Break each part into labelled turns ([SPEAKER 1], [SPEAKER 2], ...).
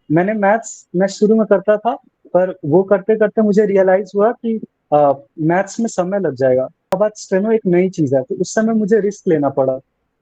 [SPEAKER 1] मैंने मैं शुरू में करता था, पर वो करते-करते मुझे रियलाइज़ हुआ कि मैथ्स में समय लग जाएगा। अब बात स्टेनो एक नई चीज़ है, तो उस समय मुझे रिस्क लेना पड़ा।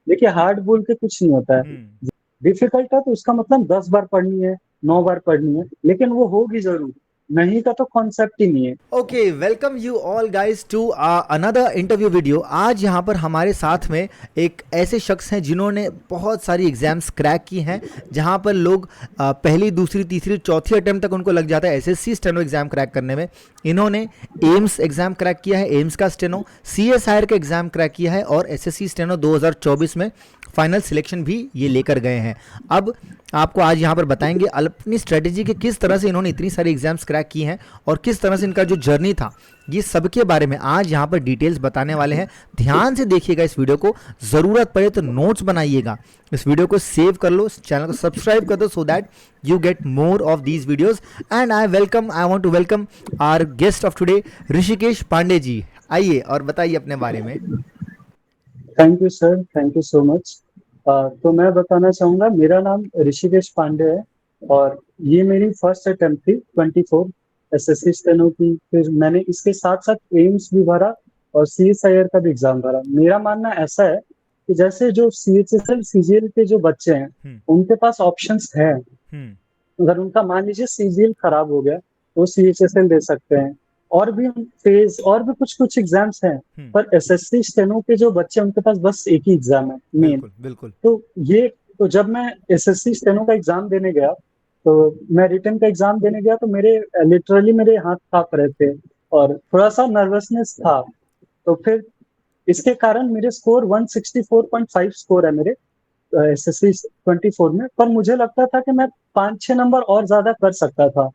[SPEAKER 1] देखिए हार्ड बोल के कुछ नहीं होता है।
[SPEAKER 2] हुँ।
[SPEAKER 1] डिफ़िकल्ट है तो उसका मतलब 10 बार पढ़नी है, 9 बार पढ़नी है, लेकिन वो होगी ज़रूर। नहीं का तो कॉन्सेप्ट ही नहीं है।
[SPEAKER 2] Okay, welcome you all guys to another interview video. आज यहाँ पर हमारे साथ में एक ऐसे शख्स हैं जिन्होंने बहुत सारी एग्जाम्स क्रैक की हैं, जहाँ पर लोग पहली, दूसरी, तीसरी, चौथी अटेम्प्ट तक उनको लग जाता है एसएससी स्टेनो एग्जाम क्रैक करने में। इन्होंने एम्स एग्जाम क्रैक किया है, एम्स का स्टेनो, सीएसआईआर का एग्जाम क्रैक किया है और एसएससी स्टेनो 2024 में फाइनल सिलेक्शन भी ये लेकर गए हैं। अब आपको आज यहाँ पर बताएंगे अपनी स्ट्रेटेजी के किस तरह से इन्होंने इतनी सारी एग्जाम्स क्रैक की हैं और किस तरह से इनका जो जर्नी था, ये सबके बारे में आज यहाँ पर डिटेल्स बताने वाले हैं। ध्यान से देखिएगा इस वीडियो को, ज़रूरत पड़े तो नोट्स बनाइएगा, इस वीडियो को सेव कर लो, चैनल को सब्सक्राइब कर दो so that you get more of these videos. And I want to welcome our guest of today, Rishikesh Pandey ji. आइए और बताइए अपने बारे में।
[SPEAKER 1] Thank you sir, thank you so much. तो मैं बताना चाहूँगा मेरा नाम ऋषिकेश पांडे है और ये मेरी फर्स्ट अटेम्प्ट थी 24 एसएससी स्टेनो की। फिर मैंने इसके साथ-साथ एम्स भी भरा और सीएसआईआर का भी एग्ज़ाम भरा। मेरा मानना ऐसा है कि जैसे जो सीएचएसएल, सीजीएल के जो बच्चे हैं,
[SPEAKER 2] हम्म।
[SPEAKER 1] उनके पास ऑप्शंस हैं।
[SPEAKER 2] हम्म।
[SPEAKER 1] अगर उनका मान लीजिए सीजीएल खराब हो गया, तो सीएचएसएल दे सकते हैं। और भी फेज़ और भी कुछ-कुछ एग्ज़ाम्स हैं,
[SPEAKER 2] हम्म।
[SPEAKER 1] पर एसएससी स्टेनो के जो बच्चे हैं, उनके पास बस एक ही एग्ज़ाम है, मेन।
[SPEAKER 2] बिल्कुल बिल्कुल।
[SPEAKER 1] तो ये तो जब मैं एसएससी स्टेनो का एग्ज़ाम देने गया, तो मैं रिटन का एग्ज़ाम देने गया तो मेरे लिटरली मेरे हाथ काँप रहे थे और थोड़ा-सा नर्वसनेस था। तो फिर इसके कारण मेरे स्कोर 164.5 स्कोर है मेरे एसएससी 24 में, पर मुझे लगता था कि मैं 5-6 नंबर और ज़्यादा कर सकता था,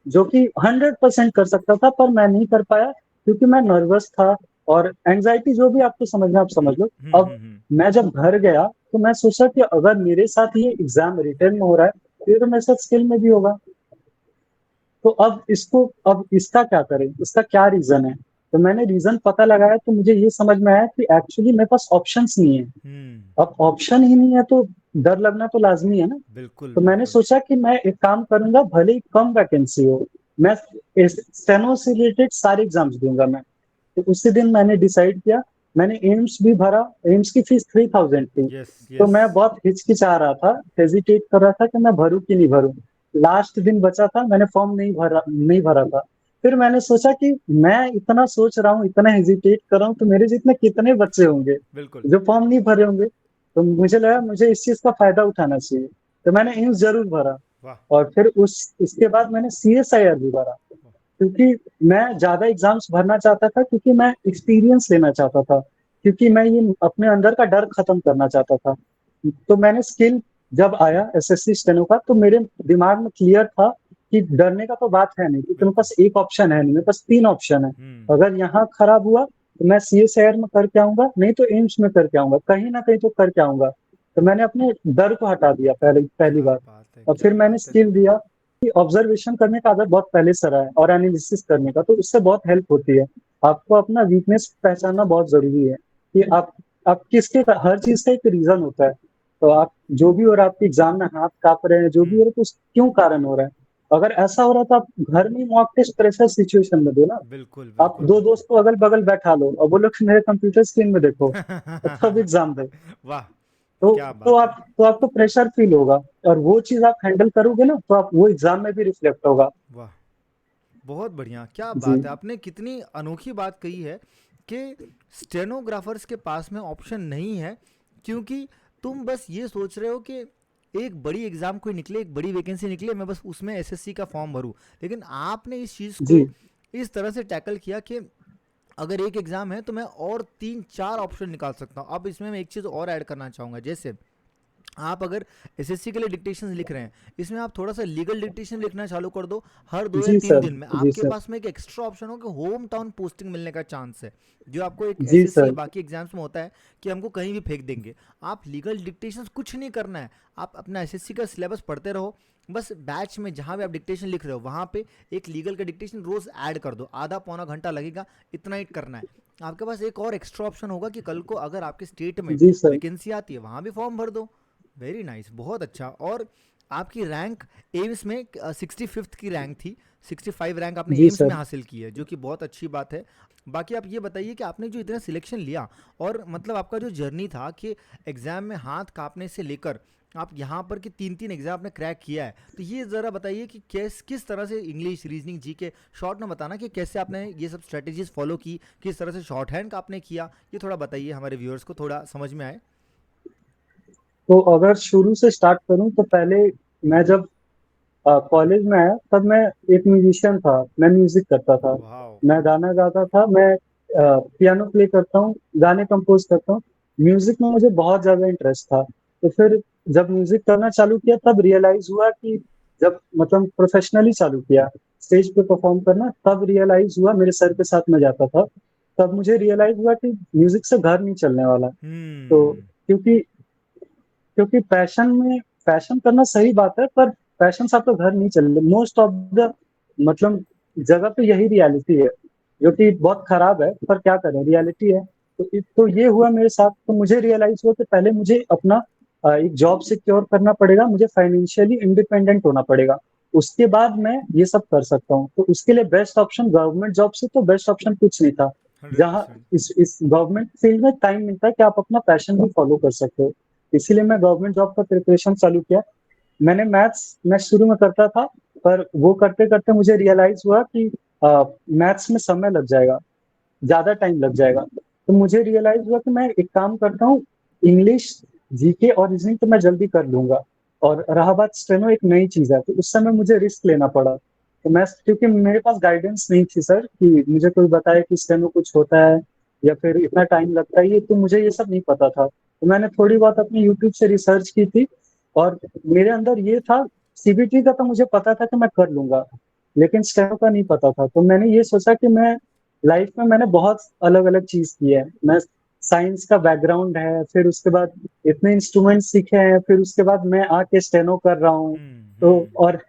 [SPEAKER 1] जो कि 100% कर सकता था, पर मैं नहीं कर पाया क्योंकि मैं नर्वस था और एंग्ज़ायटी जो भी आपको समझना है आप समझ लो। अब मैं जब घर गया, तो मैं सोचा कि अगर मेरे साथ ये एग्ज़ाम रिटन में हो रहा है, फिर तो मेरे साथ स्किल में भी होगा। तो अब इसका क्या करें? इसका क्या रीज़न है? तो मैंने रीज़न पता लगाया तो मुझे ये समझ में आया कि एक्चुअली मेरे पास ऑप्शंस नहीं है।
[SPEAKER 2] हम्म।
[SPEAKER 1] अब ऑप्शन ही नहीं है तो डर लगना तो लाज़मी है ना?
[SPEAKER 2] बिल्कुल
[SPEAKER 1] तो मैंने
[SPEAKER 2] बिल्कुल।
[SPEAKER 1] सोचा कि मैं एक काम करूँगा भले ही कम वैकेंसी हो, मैं इस स्टेनो से रिलेटेड सारे एग्ज़ाम्स दूँगा मैं। तो उसी दिन मैंने डिसाइड किया, मैंने एम्स भी भरा, एम्स की फीस 3000 थी।
[SPEAKER 2] यस
[SPEAKER 1] तो
[SPEAKER 2] यस।
[SPEAKER 1] मैं बहुत हिचकिचा रहा था, हेजिटेट कर रहा था कि मैं भरूँ कि नहीं भरूँ। लास्ट दिन बचा था, मैंने फॉर्म नहीं भरा था। फिर मैंने सोचा कि मैं इतना सोच रहा हूँ, इतना हेजिटेट कर रहा हूँ, तो मेरे जितने कितने बच्चे होंगे,
[SPEAKER 2] बिल्कुल।
[SPEAKER 1] जो फॉर्म नहीं भरे होंगे। तो मुझे लगा मुझे इस चीज़ का फ़ायदा उठाना चाहिए। तो मैंने एम्स ज़रूर भरा
[SPEAKER 2] वाह।
[SPEAKER 1] और फिर उस इसके बाद मैंने सीएसआईआर भी भरा। क्योंकि मैं ज़्यादा एग्ज़ाम्स भरना चाहता था क्योंकि मैं एक्सपीरियंस लेना चाहता था, क्योंकि मैं ये अपने अंदर का डर खत्म करना चाहता था। तो मैंने स्किल जब आया एसएससी स्टेनो का तो मेरे दिमाग में क्लियर था कि डरने का तो बात है नहीं क्योंकि मेरे
[SPEAKER 2] बिल्कुल।
[SPEAKER 1] पास 1 ऑप्शन है नहीं, मेरे पास 3 ऑप्शन है।
[SPEAKER 2] हम्म।
[SPEAKER 1] अगर यहाँ खराब हुआ तो मैं सीएसआईआर में करके आऊँगा, नहीं तो एम्स में करके आऊँगा, कहीं न कहीं तो करके आऊँगा। तो मैंने अपने डर को हटा दिया पहली पहली
[SPEAKER 2] क्या
[SPEAKER 1] बार
[SPEAKER 2] बात है,
[SPEAKER 1] और
[SPEAKER 2] क्या
[SPEAKER 1] फिर मैंने
[SPEAKER 2] बात है।
[SPEAKER 1] स्किल दिया कि ऑब्जर्वेशन करने का आदत बहुत पहले से रहा है और एनालिसिस करने का, तो उससे बहुत हेल्प होती है। आपको अपना वीकनेस पहचानना बहुत ज़रूरी है कि आप किसके हर चीज़ का एक रीज़न होता है। तो आप जो भी हो रहा है आपके एग्ज़ाम में हाथ काँप रहे हैं, जो भी हो रहा है तो उस क्यों कारण हो रहा है? अगर ऐसा हो रहा है तो आप घर में ही मॉक टेस्ट प्रेशर सिचुएशन में दो ना।
[SPEAKER 2] बिल्कुल
[SPEAKER 1] आप
[SPEAKER 2] बिल्कुल
[SPEAKER 1] 2
[SPEAKER 2] बिल्कुल।
[SPEAKER 1] दोस्त को अगल-बगल बैठा लो और बोलो कि मेरे कंप्यूटर स्क्रीन में देखो और तब एग्ज़ाम दो।
[SPEAKER 2] वाह।
[SPEAKER 1] तो
[SPEAKER 2] क्या बात है।
[SPEAKER 1] आपको प्रेशर फ़ील होगा और वो चीज़ आप हैंडल करोगे ना तो आप वो एग्ज़ाम में भी रिफ्लेक्ट होगा।
[SPEAKER 2] वाह, बहुत बढ़िया, क्या
[SPEAKER 1] जी।
[SPEAKER 2] बात है। आपने कितनी अनोखी बात कही है कि स्टेनोग्राफर्स के पास में ऑप्शन नहीं है, क्योंकि तुम बस ये सोच रहे हो कि एक बड़ी एग्जाम कोई निकले, एक बड़ी वैकेंसी निकले, मैं बस उसमें एसएससी का फॉर्म भरूं। लेकिन आपने इस चीज़
[SPEAKER 1] जी।
[SPEAKER 2] को इस तरह से टैकल किया कि अगर एक एग्जाम है तो मैं और तीन चार ऑप्शन निकाल सकता हूँ। अब इसमें मैं एक चीज़ और ऐड करना चाहूँगा, जैसे आप अगर एसएससी के लिए डिक्टेशन लिख रहे हैं, इसमें आप थोड़ा सा लीगल डिक्टेशन लिखना चालू कर दो। हर 2 या 3 दिन में
[SPEAKER 1] जी
[SPEAKER 2] आपके
[SPEAKER 1] सर।
[SPEAKER 2] पास में एक एक्स्ट्रा ऑप्शन हो कि होम टाउन पोस्टिंग मिलने का चांस है, जो आपको एक
[SPEAKER 1] जी
[SPEAKER 2] एसएससी या
[SPEAKER 1] सर।
[SPEAKER 2] बाकी एग्जाम्स में होता है कि हमको कहीं भी फेंक देंगे। आप लीगल डिक्टेशन कुछ नहीं करना है, आप अपना एसएससी का सिलेबस पढ़ते रहो। बस बैच में जहां भी आप डिक्टेशन लिख रहे हो वहां पे एक लीगल का डिक्टेशन रोज ऐड कर दो, आधा पौना घंटा लगेगा, इतना ही करना है। आपके पास एक और एक्स्ट्रा ऑप्शन होगा कि कल को अगर आपके स्टेट में
[SPEAKER 1] जी सर।
[SPEAKER 2] वैकेंसी आती है, वहां भी फॉर्म भर दो। वेरी नाइस, बहुत अच्छा। और आपकी रैंक एम्स में 65th की रैंक थी, 65 रैंक आपने
[SPEAKER 1] जी
[SPEAKER 2] एम्स में
[SPEAKER 1] सर।
[SPEAKER 2] हासिल की है, जो कि बहुत अच्छी बात है। बाकी आप ये बताइए कि आपने जो इतना सिलेक्शन लिया, और मतलब आपका जो जर्नी था कि एग्ज़ाम में हाथ काँपने से लेकर आप यहाँ पर कि 3-3 एग्ज़ाम आपने क्रैक किया है, तो ये ज़रा बताइए कि किस तरह से इंग्लिश, रीजनिंग, जीके शॉर्ट में बताना कि कैसे आपने ये सब स्ट्रैटेजीज़ फ़ॉलो की, किस तरह से शॉर्ट हैंड का आपने किया, ये थोड़ा बताइए हमारे व्यूअर्स को थोड़ा समझ में आए।
[SPEAKER 1] तो अगर शुरू से स्टार्ट करूँ तो पहले मैं जब कॉलेज में आया तब मैं एक म्यूजिशियन था, मैं म्यूज़िक करता था।
[SPEAKER 2] वाओ!
[SPEAKER 1] मैं गाना गाता था, मैं पियानो प्ले करता हूँ, गाने कंपोज़ करता हूँ। म्यूज़िक में मुझे बहुत ज़्यादा इंटरेस्ट था। तो फिर जब म्यूज़िक करना चालू किया तब रियलाइज़ हुआ कि जब मतलब प्रोफ़ेशनली चालू किया, स्टेज पे परफ़ॉर्म करना तब रियलाइज़ हुआ मेरे सर के साथ मैं जाता था। तब मुझे रियलाइज़ हुआ कि म्यूज़िक से घर नहीं चलने वाला। तो
[SPEAKER 2] हुँ।
[SPEAKER 1] क्योंकि क्योंकि पैशन करना सही बात है, पर पैशन से आपका घर नहीं चल मोस्ट ऑफ द मतलब जगह पे यही रियलिटी है, जो कि बहुत खराब है, पर क्या करें रियलिटी है। तो ये हुआ मेरे साथ, तो मुझे रियलाइज़ हुआ कि पहले मुझे अपना एक जॉब सिक्योर करना पड़ेगा, मुझे फाइनेंशियली इंडिपेंडेंट होना पड़ेगा। उसके बाद मैं ये सब कर सकता हूँ। तो उसके लिए बेस्ट ऑप्शन गवर्नमेंट जॉब से तो बेस्ट ऑप्शन कुछ नहीं था। जहाँ
[SPEAKER 2] 100%।
[SPEAKER 1] इस गवर्नमेंट फील्ड में टाइम मिलता है कि आप अपना पैशन भी फॉलो कर सकते हो। इसीलिए मैं गवर्नमेंट जॉब का प्रिपरेशन चालू किया। मैंने मैं शुरू में करता था, पर वो करते-करते मुझे रियलाइज़ हुआ कि मैथ्स में समय लग जाएगा, ज़्यादा टाइम लग जाएगा। तो मुझे रियलाइज़ हुआ कि मैं एक काम करता हूँ, इंग्लिश, जीके और रीज़निंग तो मैं जल्दी कर लूँगा, और रहा बात स्टेनो, एक नई चीज़ है, तो उस समय मुझे रिस्क लेना पड़ा। तो मैं क्योंकि मेरे पास गाइडेंस नहीं थी सर कि मुझे कोई बताए कि स्टेनो कुछ होता है या फिर इतना टाइम लगता है, ये तो मुझे ये सब नहीं पता था। तो मैंने थोड़ी बहुत अपनी यूट्यूब से रिसर्च की थी, और मेरे अंदर ये था, सीबीटी का तो मुझे पता था कि मैं कर लूँगा, लेकिन स्टेनो का नहीं पता था। तो मैंने ये सोचा कि लाइफ में मैंने बहुत अलग-अलग चीज़ की है। मैं साइंस का बैकग्राउंड है, फिर उसके बाद इतने इंस्ट्रूमेंट सीखे हैं, फिर उसके बाद मैं आके स्टेनो कर रहा हूँ।
[SPEAKER 2] हुँ,
[SPEAKER 1] तो
[SPEAKER 2] हुँ।
[SPEAKER 1] और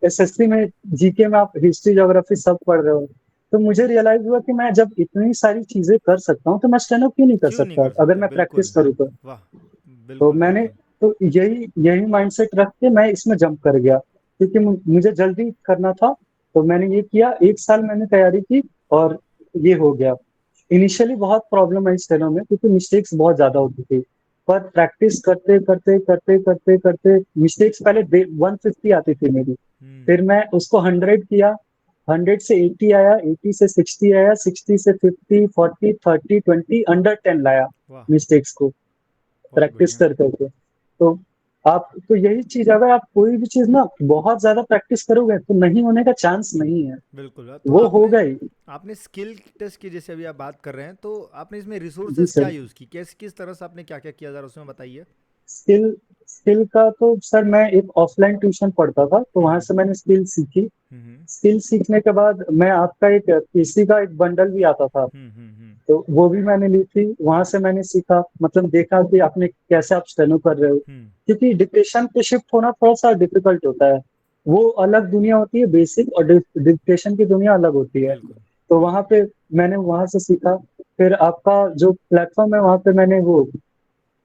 [SPEAKER 1] एसएससी में जीके में आप हिस्ट्री, ज्योग्राफी सब पढ़ रहे हो। तो मुझे रियलाइज़ हुआ कि मैं जब इतनी सारी चीज़ें कर सकता हूँ, तो मैं स्टेनो क्यों नहीं कर
[SPEAKER 2] क्यों नहीं
[SPEAKER 1] सकता,
[SPEAKER 2] कर
[SPEAKER 1] अगर
[SPEAKER 2] सकते?
[SPEAKER 1] मैं प्रैक्टिस
[SPEAKER 2] बिल्कुल।
[SPEAKER 1] करूँ तो।
[SPEAKER 2] वाह!
[SPEAKER 1] तो
[SPEAKER 2] बिल्कुल,
[SPEAKER 1] मैंने
[SPEAKER 2] बिल्कुल।
[SPEAKER 1] तो यही यही माइंडसेट रख के मैं इसमें जंप कर गया, क्योंकि मुझे जल्दी करना था, तो मैंने ये किया, 1 साल मैंने तैयारी की और ये हो गया। इनिशियली बहुत प्रॉब्लम आई स्टेनो में, क्योंकि मिस्टेक्स बहुत ज़्यादा होती थी। पर प्रैक्टिस करते मिस्टेक्स पहले 150 आती थी मेरी।
[SPEAKER 2] हुँ।
[SPEAKER 1] फिर मैं उसको 100 किया, 100 से 80 आया, 80 से 60 आया, 60 से 50, 40, 30, 20 अंडर 10 लाया
[SPEAKER 2] वाह!
[SPEAKER 1] मिस्टेक्स को।
[SPEAKER 2] बहुत
[SPEAKER 1] प्रैक्टिस
[SPEAKER 2] बढ़िया।
[SPEAKER 1] कर के। तो आप तो यही चीज़, अगर आप कोई भी चीज़ ना बहुत ज़्यादा प्रैक्टिस करोगे तो नहीं होने का चांस नहीं है,
[SPEAKER 2] बिल्कुल। तो
[SPEAKER 1] वो
[SPEAKER 2] आपने
[SPEAKER 1] होगा ही।
[SPEAKER 2] आपने स्किल टेस्ट की जैसे अभी आप बात कर रहे हैं, तो आपने इसमें
[SPEAKER 1] जी
[SPEAKER 2] रिसोर्सेज़ क्या
[SPEAKER 1] सर।
[SPEAKER 2] यूज़ की? किस तरह से आपने क्या-क्या किया ज़रा उसमें बताइए?
[SPEAKER 1] स्किल स्किल का तो सर मैं एक ऑफ़लाइन ट्यूशन पढ़ता था, तो
[SPEAKER 2] हुँ,
[SPEAKER 1] वहाँ
[SPEAKER 2] हुँ।
[SPEAKER 1] से मैंने स्किल सीखी।
[SPEAKER 2] हुँ, हुँ।
[SPEAKER 1] स्किल सीखने के बाद मैं आपका एक पीसी का एक बंडल भी आता था,
[SPEAKER 2] हुँ, हुँ, हुँ।
[SPEAKER 1] तो वो भी मैंने ली थी। वहाँ से मैंने सीखा, मतलब देखा कि आपने कैसे आप स्टेनो कर रहे हो।
[SPEAKER 2] हुँ।
[SPEAKER 1] क्योंकि डिक्टेशन पे शिफ्ट होना थोड़ा-सा डिफ़िकल्ट होता है। वो अलग दुनिया होती है बेसिक, और डिक्टेशन की दुनिया अलग होती है।
[SPEAKER 2] बिल्कुल,
[SPEAKER 1] तो वहाँ
[SPEAKER 2] बिल्कुल।
[SPEAKER 1] पे मैंने वहाँ से सीखा। फिर आपका जो प्लेटफ़ॉर्म है वहाँ पे मैंने वो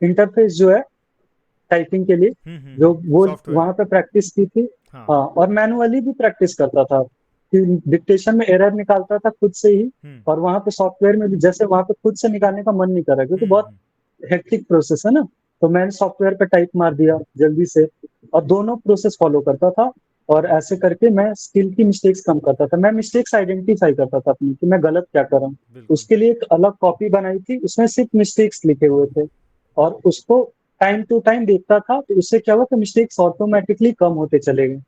[SPEAKER 1] इंटरफ़ेस जो है टाइपिंग के लिए,
[SPEAKER 2] हुँ, हुँ,
[SPEAKER 1] जो
[SPEAKER 2] हुँ।
[SPEAKER 1] वो
[SPEAKER 2] सॉफ्टवेयर।
[SPEAKER 1] वहाँ पे प्रैक्टिस की थी।
[SPEAKER 2] हाँ।
[SPEAKER 1] हाँ, और मैनुअली भी प्रैक्टिस करता था, कि डिक्टेशन में एरर निकालता था खुद से ही,
[SPEAKER 2] हुँ।
[SPEAKER 1] और वहाँ पे सॉफ्टवेयर में भी जैसे वहाँ पे खुद से निकालने का मन नहीं कर रहा, क्योंकि
[SPEAKER 2] हुँ,
[SPEAKER 1] बहुत
[SPEAKER 2] हुँ।
[SPEAKER 1] हेक्टिक प्रोसेस है ना, तो मैंने सॉफ्टवेयर पे टाइप मार दिया जल्दी से, और दोनों प्रोसेस फ़ॉलो करता था, और ऐसे करके मैं स्किल की मिस्टेक्स कम करता था। मैं मिस्टेक्स आइडेंटिफ़ाई करता था अपनी, कि मैं गलत क्या कर रहा हूँ।
[SPEAKER 2] बिल्कुल।
[SPEAKER 1] उसके लिए एक अलग कॉपी बनाई थी, उसमें सिर्फ़ मिस्टेक्स लिखे हुए थे, और उसको टाइम टू टाइम देखता था, तो उससे क्या हुआ कि मिस्टेक्स ऑटोमैटिकली कम होते चले गए।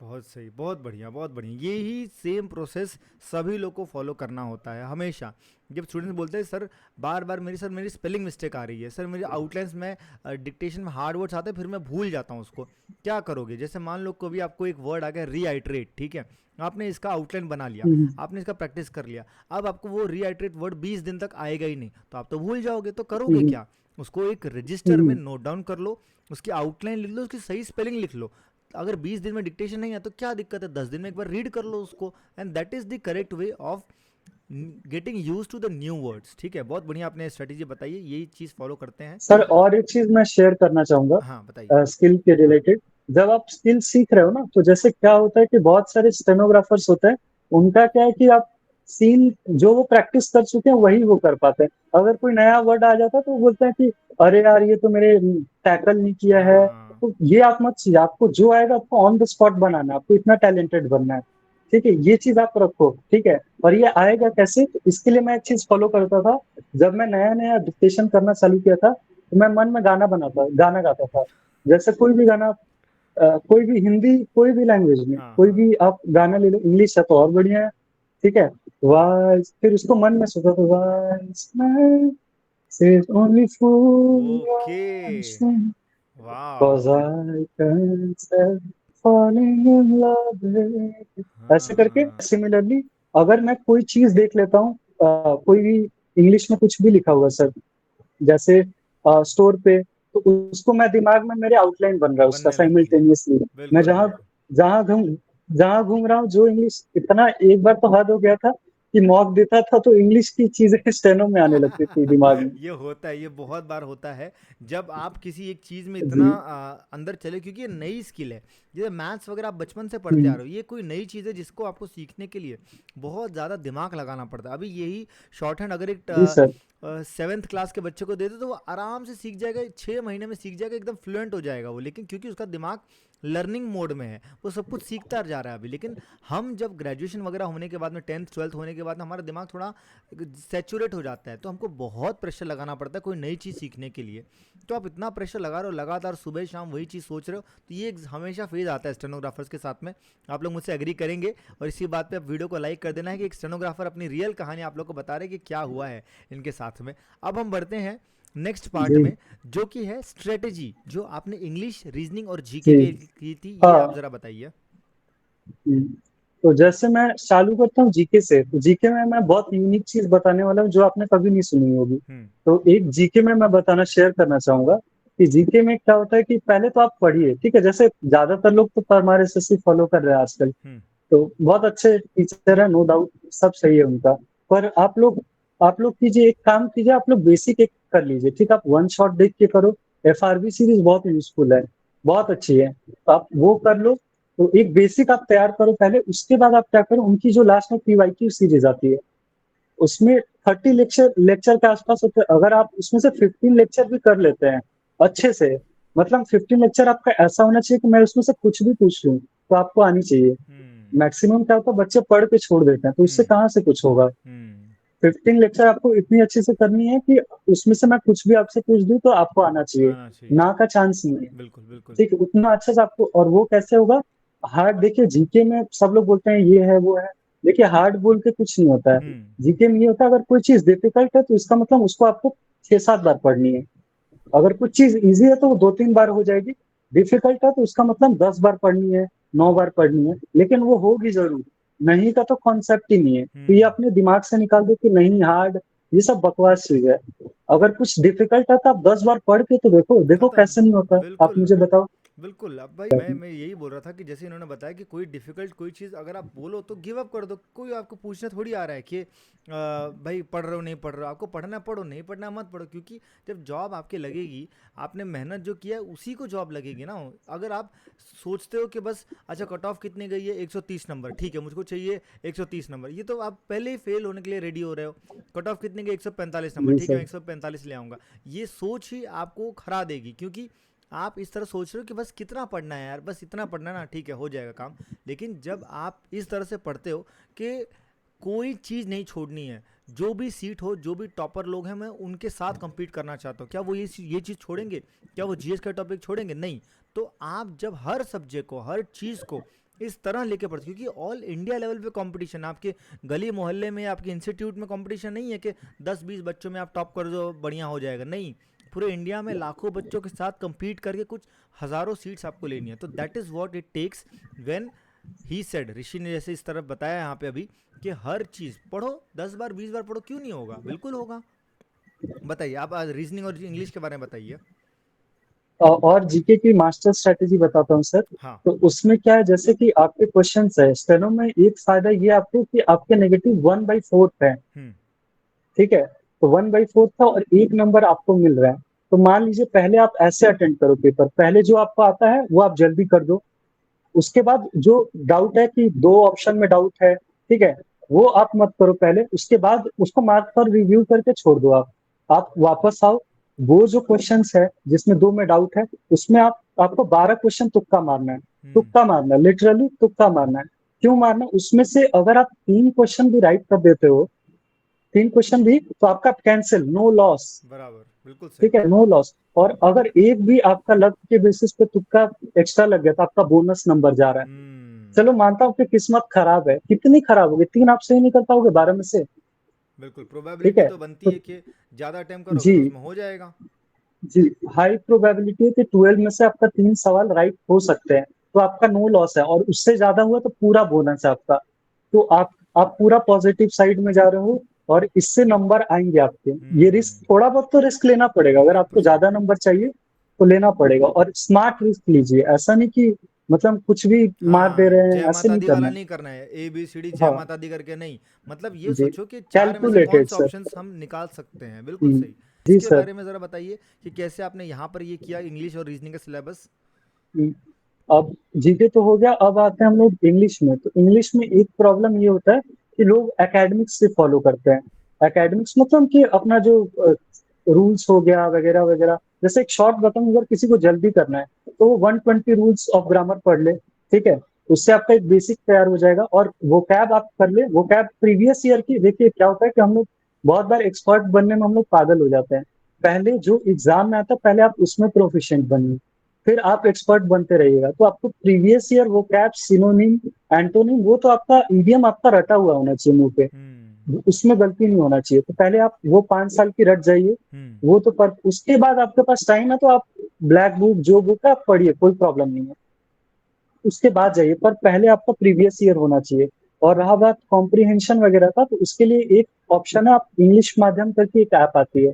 [SPEAKER 2] बहुत सही, बहुत बढ़िया, बहुत बढ़िया। यही सेम प्रोसेस सभी लोग को फॉलो करना होता है हमेशा। जब स्टूडेंट्स बोलते हैं सर बार बार मेरी स्पेलिंग मिस्टेक आ रही है, सर मेरे आउटलाइंस में डिक्टेशन में हार्ड वर्ड्स आते हैं, फिर मैं भूल जाता हूँ उसको। क्या करोगे? जैसे मान लो कभी आपको एक वर्ड आ गया रीआइट्रेट, ठीक है, आपने इसका आउटलाइन बना लिया,
[SPEAKER 1] हुँ,
[SPEAKER 2] आपने इसका प्रैक्टिस कर लिया, अब आपको वो रीआइट्रेट वर्ड 20 दिन तक आएगा ही नहीं, तो आप तो भूल जाओगे, तो
[SPEAKER 1] हुँ,
[SPEAKER 2] करोगे
[SPEAKER 1] हुँ,
[SPEAKER 2] क्या? उसको एक
[SPEAKER 1] हुँ,
[SPEAKER 2] रजिस्टर में
[SPEAKER 1] हुँ।
[SPEAKER 2] नोट डाउन कर लो, उसकी आउटलाइन लिख लो, उसकी सही स्पेलिंग लिख लो। अगर 20 दिन में डिक्टेशन नहीं है तो क्या दिक्कत है, 10 दिन में एक बार रीड कर लो उसको, and that is the correct way of getting use to the new words. ठीक है, बहुत बढ़िया आपने स्ट्रेटेजी बताई है, यही चीज़ फॉलो करते हैं।
[SPEAKER 1] सर और एक चीज मैं शेयर करना चाहूंगा
[SPEAKER 2] हाँ बताइए।
[SPEAKER 1] स्किल के रिलेटेड। जब आप स्किल सीख रहे हो ना, तो जैसे क्या होता है कि बहुत सारे स्टेनोग्राफर्स होते हैं, उनका क्या है कि आप सीन जो वो प्रैक्टिस कर चुके हैं वही वो कर पाते हैं। अगर कोई नया वर्ड आ जाता है तो वो बोलते हैं कि अरे यार ये तो मेरे टैकल नहीं किया है।
[SPEAKER 2] हाँ।
[SPEAKER 1] तो ये आप मत चाहिए, आपको जो आएगा आपको ऑन द स्पॉट बनाना है, आपको इतना टैलेंटेड बनना है। ठीक है, ये चीज आप रखो। ठीक है, और ये आएगा कैसे, तो इसके लिए मैं एक चीज फॉलो करता था। जब मैं नया नया डिक्टेशन करना चालू किया था, तो मैं मन में गाना गाता था। जैसे कोई भी गाना, कोई भी हिंदी, कोई भी लैंग्वेज में
[SPEAKER 2] हाँ
[SPEAKER 1] कोई
[SPEAKER 2] हाँ।
[SPEAKER 1] भी आप गाना ले लो, इंग्लिश है तो और बढ़िया है। ठीक है, वाइस, फिर उसको मन में सोचा तो vice man says only fool
[SPEAKER 2] okay.
[SPEAKER 1] rush
[SPEAKER 2] wow.
[SPEAKER 1] cause I can't help falling in love with you। ऐसे करके
[SPEAKER 2] हाँ।
[SPEAKER 1] सिमिलरली अगर मैं कोई चीज देख लेता हूँ, कोई भी इंग्लिश में कुछ भी लिखा हुआ सर, जैसे स्टोर पे, तो उसको मैं दिमाग में मेरे आउटलाइन बन रहा है उसका
[SPEAKER 2] बनने लगती है।
[SPEAKER 1] साइमल्टेनियसली। मैं
[SPEAKER 2] बिल्कुल
[SPEAKER 1] जहाँ
[SPEAKER 2] बिल्कुल।
[SPEAKER 1] जहाँ घूम जहाँ घूम रहा हूँ, जो इंग्लिश इतना एक बार तो हद हो गया था कि मॉक देता था तो इंग्लिश की चीजें स्टेनो में आने लगती थी दिमाग में।
[SPEAKER 2] ये होता है, ये बहुत बार होता है जब आप किसी एक चीज़ में
[SPEAKER 1] जी।
[SPEAKER 2] इतना अंदर चले, क्योंकि ये नई स्किल है। जैसे मैथ्स वगैरह आप बचपन से पढ़ते आ
[SPEAKER 1] हम्म,
[SPEAKER 2] रहे हो, ये कोई नई चीज़ है जिसको आपको सीखने के लिए बहुत ज़्यादा दिमाग लगाना पड़ता है। अभी यही शॉर्ट हैंड अगर एक
[SPEAKER 1] जी सर।
[SPEAKER 2] सेवेंथ क्लास के बच्चे को दे दो तो वो आराम से सीख जाएगा, 6 महीने में सीख जाएगा, एकदम फ्लुएंट हो जाएगा वो। लेकिन क्योंकि उसका दिमाग लर्निंग मोड में है, वो सब कुछ सीखता जा रहा है अभी। लेकिन हम जब ग्रेजुएशन वगैरह होने के बाद में, 10th 12th होने के बाद में, हमारा दिमाग थोड़ा सैचुरेट हो जाता है, तो हमको बहुत प्रेशर लगाना पड़ता है कोई नई चीज़ सीखने के लिए। तो आप इतना प्रेशर लगा रहे हो, लगातार सुबह शाम वही चीज़ सोच रहे हो, तो ये एक हमेशा फेज आता है स्टेनोग्राफर्स के साथ में। आप लोग मुझसे एग्री करेंगे। और इसी बात पे आप वीडियो को लाइक कर देना है कि एक स्टेनोग्राफर अपनी रियल कहानी आप लोग को बता रहे हैं कि क्या हुआ है इनके साथ में। अब हम बढ़ते हैं नेक्स्ट पार्ट
[SPEAKER 1] जी
[SPEAKER 2] में, जो कि है स्ट्रेटेजी, जो आपने इंग्लिश, रीजनिंग और जीके
[SPEAKER 1] जी।
[SPEAKER 2] के की थी, ये आप
[SPEAKER 1] हाँ।
[SPEAKER 2] जरा बताइए।
[SPEAKER 1] हम्म। तो जैसे मैं चालू करता हूँ जीके से, तो जीके में मैं बहुत यूनिक चीज बताने वाला हूँ जो आपने कभी नहीं सुनी होगी।
[SPEAKER 2] हम्म।
[SPEAKER 1] तो एक जीके में मैं बताना शेयर करना चाहूंगा कि जीके में क्या होता है कि पहले तो आप पढ़िए। ठीक है, जैसे ज्यादातर लोग तो परमार एसएससी फॉलो कर रहे हैं आजकल,
[SPEAKER 2] हम्म।
[SPEAKER 1] तो बहुत अच्छे टीचर है, नो डाउट, सब सही है उनका। पर आप लोग कीजिए, एक काम कीजिए, आप लोग बेसिक एक कर लीजिए। ठीक है, आप वन शॉट देख के करो। एफआरबी सीरीज बहुत यूजफुल है, बहुत अच्छी है, तो आप वो कर लो। तो एक बेसिक आप तैयार करो पहले, उसके बाद आप क्या करो, उनकी जो लास्ट में पीवाईक्यू सीरीज आती है, उसमें 30 लेक्चर लेक्चर के आसपास होते हैं। अगर आप उसमें से 15 लेक्चर भी कर लेते हैं अच्छे से, मतलब 15 लेक्चर आपका ऐसा होना चाहिए कि मैं उसमें से कुछ भी पूछ लूं तो आपको आनी चाहिए।
[SPEAKER 2] हम्म।
[SPEAKER 1] मैक्सिमम क्या होता है, बच्चे पढ़ के छोड़ देते हैं, तो इससे
[SPEAKER 2] हम्म।
[SPEAKER 1] कहाँ से कुछ होगा।
[SPEAKER 2] हम्म।
[SPEAKER 1] 15 लेक्चर आपको इतनी अच्छे से करनी है कि उसमें से मैं कुछ भी आपसे पूछ दूं तो आपको आना चाहिए,
[SPEAKER 2] आना चाहिए।
[SPEAKER 1] ना का चांस नहीं है।
[SPEAKER 2] बिल्कुल बिल्कुल।
[SPEAKER 1] ठीक है, उतना अच्छे से आपको। और वो कैसे होगा, हार्ड देखिए, जीके में सब लोग बोलते हैं ये है वो है, देखिए हार्ड बोल के कुछ नहीं होता है।
[SPEAKER 2] हम्म।
[SPEAKER 1] जीके में ये होता है, अगर कोई चीज डिफिकल्ट है तो इसका मतलब उसको आपको 6-7 बार पढ़नी है। अगर कुछ चीज इजी है तो वो 2-3 बार हो जाएगी, डिफिकल्ट है तो उसका मतलब 10 बार पढ़नी है, 9 बार पढ़नी है, लेकिन वो होगी जरूर। नहीं का तो कॉन्सेप्ट ही नहीं है, तो ये
[SPEAKER 2] हम्म।
[SPEAKER 1] अपने दिमाग से निकाल दो कि नहीं हार्ड, ये सब बकवास चीज है। अगर कुछ डिफिकल्ट है तो आप 10 बार पढ़ के तो देखो देखो कैसे नहीं
[SPEAKER 2] खत्म।
[SPEAKER 1] होता है, आप
[SPEAKER 2] बिल्कुल
[SPEAKER 1] मुझे बताओ।
[SPEAKER 2] बिल्कुल। अब भाई मैं यही बोल रहा था कि जैसे इन्होंने बताया कि कोई डिफिकल्ट कोई चीज़ अगर आप बोलो तो गिव अप कर दो। कोई आपको पूछने थोड़ी आ रहा है कि भाई पढ़ रहे हो नहीं पढ़ रहे हो। आपको पढ़ना है पढ़ो, नहीं पढ़ना है मत पढ़ो, क्योंकि जब जॉब आपके लगेगी, आपने मेहनत जो किया है उसी को जॉब लगेगी ना। अगर आप सोचते हो कि बस अच्छा कट ऑफ कितनी गई है, 130 नंबर, ठीक है मुझको चाहिए 130 नंबर, ये तो आप पहले ही फेल होने के लिए रेडी हो रहे हो। कट ऑफ कितनी गई, 145 नंबर,
[SPEAKER 1] जी
[SPEAKER 2] ठीक है मैं
[SPEAKER 1] सर।
[SPEAKER 2] 145 ले आऊँगा। ये सोच ही आपको खरा देगी, क्योंकि आप इस तरह सोच रहे हो कि बस कितना पढ़ना है यार, बस इतना पढ़ना है ना, ठीक है हो जाएगा काम। लेकिन जब आप इस तरह से पढ़ते हो कि कोई चीज़ नहीं छोड़नी है, जो भी सीट हो, जो भी टॉपर लोग हैं, मैं उनके साथ compete करना चाहता हूँ, क्या वो ये चीज़ छोड़ेंगे? क्या वो जीएस का टॉपिक छोड़ेंगे? नहीं। तो आप जब हर सब्जेक्ट को, हर चीज़ को इस तरह लेके पढ़ते, क्योंकि ऑल इंडिया लेवल पे कंपटीशन, आपके गली मोहल्ले में, आपके इंस्टीट्यूट में कंपटीशन नहीं है कि 10-20 बच्चों में आप टॉप कर दो बढ़िया हो जाएगा, नहीं। पूरे इंडिया में लाखों बच्चों के साथ compete करके कुछ हज़ारों सीट्स आपको लेनी है। तो that is what it takes when he said, Rishi ने जैसे इस तरफ बताया यहाँ पे अभी, कि हर चीज़ पढ़ो, 10 बार 20 बार पढ़ो, क्यों नहीं होगा, बिल्कुल होगा। बताइए आप रीजनिंग और इंग्लिश के बारे में बताइए।
[SPEAKER 1] और जीके की मास्टर स्ट्रेटेजी बताता हूँ सर।
[SPEAKER 2] हाँ।
[SPEAKER 1] तो उसमें क्या है, जैसे कि आपके क्वेश्चंस है स्टेनो में, एक फायदा ये आपको कि आपके नेगेटिव 1/4 है,
[SPEAKER 2] हम्म।
[SPEAKER 1] ठीक है। तो 1/4 था और एक नंबर आपको मिल रहा है। तो मान लीजिए पहले आप ऐसे अटेंड करो पेपर, पहले जो आपको आता है वो आप जल्दी कर दो। उसके बाद जो डाउट है कि दो ऑप्शन में डाउट है, ठीक है, वो आप मत करो पहले। उसके बाद उसको मार्क पर रिव्यू करके छोड़ दो आप वापस आओ। वो जो क्वेश्चंस है जिसमें दो में डाउट है, उसमें आपको 12 क्वेश्चन तुक्का मारना है।
[SPEAKER 2] हम्म।
[SPEAKER 1] तुक्का मारना है, लिटरली तुक्का मारना है। क्यों मारना है? उसमें से अगर आप 3 क्वेश्चन भी राइट कर देते हो, 3 क्वेश्चन भी, तो आपका कैंसिल, नो लॉस,
[SPEAKER 2] बराबर, बिल्कुल सही।
[SPEAKER 1] ठीक है, नो लॉस। और अगर एक भी आपका लक के बेसिस पे तुक्का एक्स्ट्रा लग गया तो आपका बोनस नंबर जा रहा है।
[SPEAKER 2] हम्म।
[SPEAKER 1] चलो मानता हूँ कि किस्मत खराब है, कितनी खराब होगी, 3 आप सही नहीं कर पाओगे 12 में से,
[SPEAKER 2] बिल्कुल,
[SPEAKER 1] ठीक
[SPEAKER 2] प्रोबेबिलिटी
[SPEAKER 1] है।
[SPEAKER 2] तो बनती
[SPEAKER 1] तो
[SPEAKER 2] है कि ज़्यादा अटेम्प्ट करोगे तो
[SPEAKER 1] जी,
[SPEAKER 2] उसमें हो जाएगा।
[SPEAKER 1] जी, हाई प्रोबेबिलिटी है कि 12 में से आपका 3 सवाल राइट हो सकते हैं, तो आपका नो लॉस है, और उससे ज्यादा हुआ तो पूरा बोनस है आपका। तो आप पूरा पॉजिटिव साइड में जा रहे हो, और इससे नंबर आएंगे आपके। ये रिस्क,
[SPEAKER 2] हम्म।
[SPEAKER 1] थोड़ा बहुत तो रिस्क लेना पड़ेगा, अगर आपको
[SPEAKER 2] 100%।
[SPEAKER 1] ज्यादा नंबर चाहिए तो लेना पड़ेगा, और स्मार्ट रिस्क लीजिए। ऐसा नहीं कि मतलब कुछ भी मार दे
[SPEAKER 2] हाँ,
[SPEAKER 1] रहे हैं,
[SPEAKER 2] जय
[SPEAKER 1] ऐसे
[SPEAKER 2] माता
[SPEAKER 1] नहीं
[SPEAKER 2] दी वाला
[SPEAKER 1] करना है।
[SPEAKER 2] नहीं करना है, ए बी सी डी जय
[SPEAKER 1] हाँ,
[SPEAKER 2] माता दी करके नहीं। मतलब ये
[SPEAKER 1] जी,
[SPEAKER 2] सोचो कि चार में से कौन
[SPEAKER 1] कैलकुलेटेड
[SPEAKER 2] से
[SPEAKER 1] सर।
[SPEAKER 2] ऑप्शंस हम निकाल सकते हैं। बिल्कुल
[SPEAKER 1] हम्म,
[SPEAKER 2] सही।
[SPEAKER 1] जी
[SPEAKER 2] इसके
[SPEAKER 1] सर।
[SPEAKER 2] बारे में ज़रा बताइए कि कैसे आपने यहाँ पर ये किया, इंग्लिश और रीजनिंग का सिलेबस।
[SPEAKER 1] हम्म, अब जीके तो हो गया, अब आते हैं हम लोग इंग्लिश में। तो इंग्लिश में एक प्रॉब्लम ये होता है कि लोग एकेडमिक्स से फॉलो करते हैं। एकेडमिक्स मतलब कि अपना जो रूल्स हो गया वगैरह वगैरह। जैसे एक शॉर्ट बताऊं, अगर किसी को जल्दी करना है तो वो 120 रूल्स ऑफ ग्रामर पढ़ ले, ठीक है। उससे आपका एक बेसिक तैयार हो जाएगा, और वो कैब आप कर ले। वो कैब प्रीवियस ईयर की, देखिए क्या होता है कि हम लोग बहुत बार एक्सपर्ट बनने में हम लोग पागल हो जाते हैं। पहले जो एग्जाम में आता है, पहले आप उसमें प्रोफिशिएंट बनिए, फिर आप एक्सपर्ट बनते रहिएगा। तो आपको प्रीवियस ईयर वो कैप, सिनोनिम, एंटोनिम, वो तो आपका इडियम आपका रटा हुआ होना चाहिए मुंह पे,
[SPEAKER 2] हम्म।
[SPEAKER 1] उसमें गलती नहीं होना चाहिए। तो पहले आप वो 5 साल की रट जाइए।
[SPEAKER 2] हम्म।
[SPEAKER 1] वो तो पर उसके बाद आपके पास टाइम है तो आप ब्लैक बुक, जो बुक है आप पढ़िए, कोई प्रॉब्लम नहीं है। उसके बाद जाइए, पर पहले आपका प्रीवियस ईयर होना चाहिए। और रहा बात कॉम्प्रिहेंशन वगैरह का, तो उसके लिए एक ऑप्शन है, आप इंग्लिश माध्यम करके एक ऐप आती है।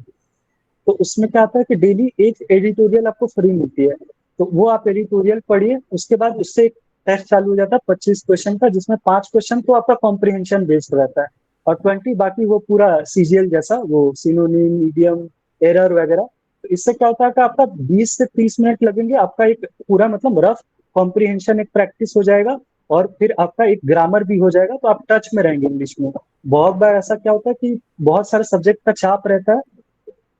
[SPEAKER 1] तो उसमें क्या आता है कि डेली एक एडिटोरियल आपको फ्री मिलती है। तो वो आप एडिटोरियल पढ़िए, उसके बाद उससे एक टेस्ट चालू हो जाता है 25 क्वेश्चन का, जिसमें 5 क्वेश्चन तो आपका कॉम्प्रिहेंशन बेस्ड रहता है, और 20 बाकी वो पूरा सीजीएल जैसा, वो सिनोनिम, इडियम, एरर वगैरह। तो इससे क्या होता है कि आपका 20 से 30 मिनट लगेंगे, आपका एक पूरा मतलब रफ कॉम्प्रिहेंशन एक प्रैक्टिस हो जाएगा, और फिर आपका एक ग्रामर भी हो जाएगा, तो आप टच में रहेंगे इंग्लिश में। बहुत बार ऐसा क्या होता है कि बहुत सारे सब्जेक्ट का चाप रहता है,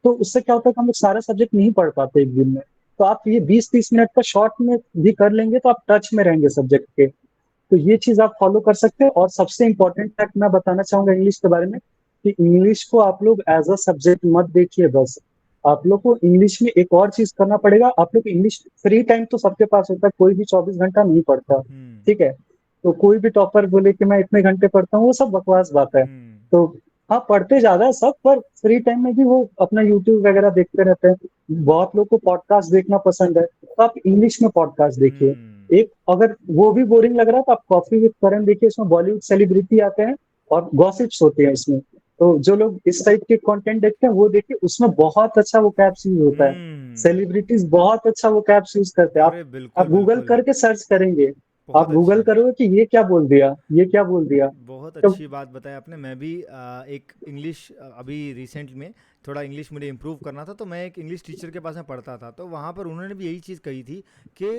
[SPEAKER 1] तो उससे क्या होता है कि हम लोग सारा सब्जेक्ट नहीं पढ़ पाते एक दिन में। तो आप ये 20-30 मिनट का शॉर्ट में भी कर लेंगे तो आप टच में रहेंगे सब्जेक्ट के। तो ये चीज आप फॉलो कर सकते हैं। और सबसे इंपॉर्टेंट फैक्ट मैं बताना चाहूंगा इंग्लिश के बारे में, कि इंग्लिश को आप लोग एज अ सब्जेक्ट मत देखिए बस। आप लोग को इंग्लिश में एक और चीज करना पड़ेगा। आप लोग इंग्लिश, फ्री टाइम तो सबके पास होता है, कोई भी 24 घंटा नहीं पढ़ता,
[SPEAKER 2] हम्म।
[SPEAKER 1] ठीक है। तो कोई भी टॉपर बोले कि मैं इतने घंटे पढ़ता हूँ, वो सब बकवास बात है।
[SPEAKER 2] हम्म।
[SPEAKER 1] तो हाँ, पढ़ते ज्यादा है सब, पर फ्री टाइम में भी वो अपना यूट्यूब वगैरह देखते रहते हैं। बहुत लोग को पॉडकास्ट देखना पसंद है, तो आप इंग्लिश में पॉडकास्ट देखिए।
[SPEAKER 2] हम्म।
[SPEAKER 1] एक अगर वो भी बोरिंग लग रहा है तो आप कॉफी विद करण देखिए, इसमें बॉलीवुड सेलिब्रिटी आते हैं और गॉसिप्स होते हैं इसमें। तो जो लोग इस टाइप के कंटेंट देखते हैं वो देखिए, उसमें बहुत अच्छा वो कैप्स यूज होता है।
[SPEAKER 2] हम्म।
[SPEAKER 1] सेलिब्रिटीज बहुत अच्छा वो कैप्स यूज करते हैं। आप
[SPEAKER 2] अरे
[SPEAKER 1] आप
[SPEAKER 2] बिल्कुल
[SPEAKER 1] गूगल
[SPEAKER 2] बिल्कुल।
[SPEAKER 1] करके सर्च करेंगे, आप
[SPEAKER 2] बहुत
[SPEAKER 1] गूगल
[SPEAKER 2] अच्छी,
[SPEAKER 1] करोगे कि ये क्या बोल दिया, ये क्या बोल दिया।
[SPEAKER 2] बहुत
[SPEAKER 1] तो
[SPEAKER 2] अच्छी बात बताया आपने। मैं भी एक इंग्लिश, अभी रिसेंट में थोड़ा इंग्लिश मुझे इम्प्रूव करना था, तो मैं एक इंग्लिश टीचर के पास में पढ़ता था। तो वहाँ पर उन्होंने भी यही चीज़ कही थी कि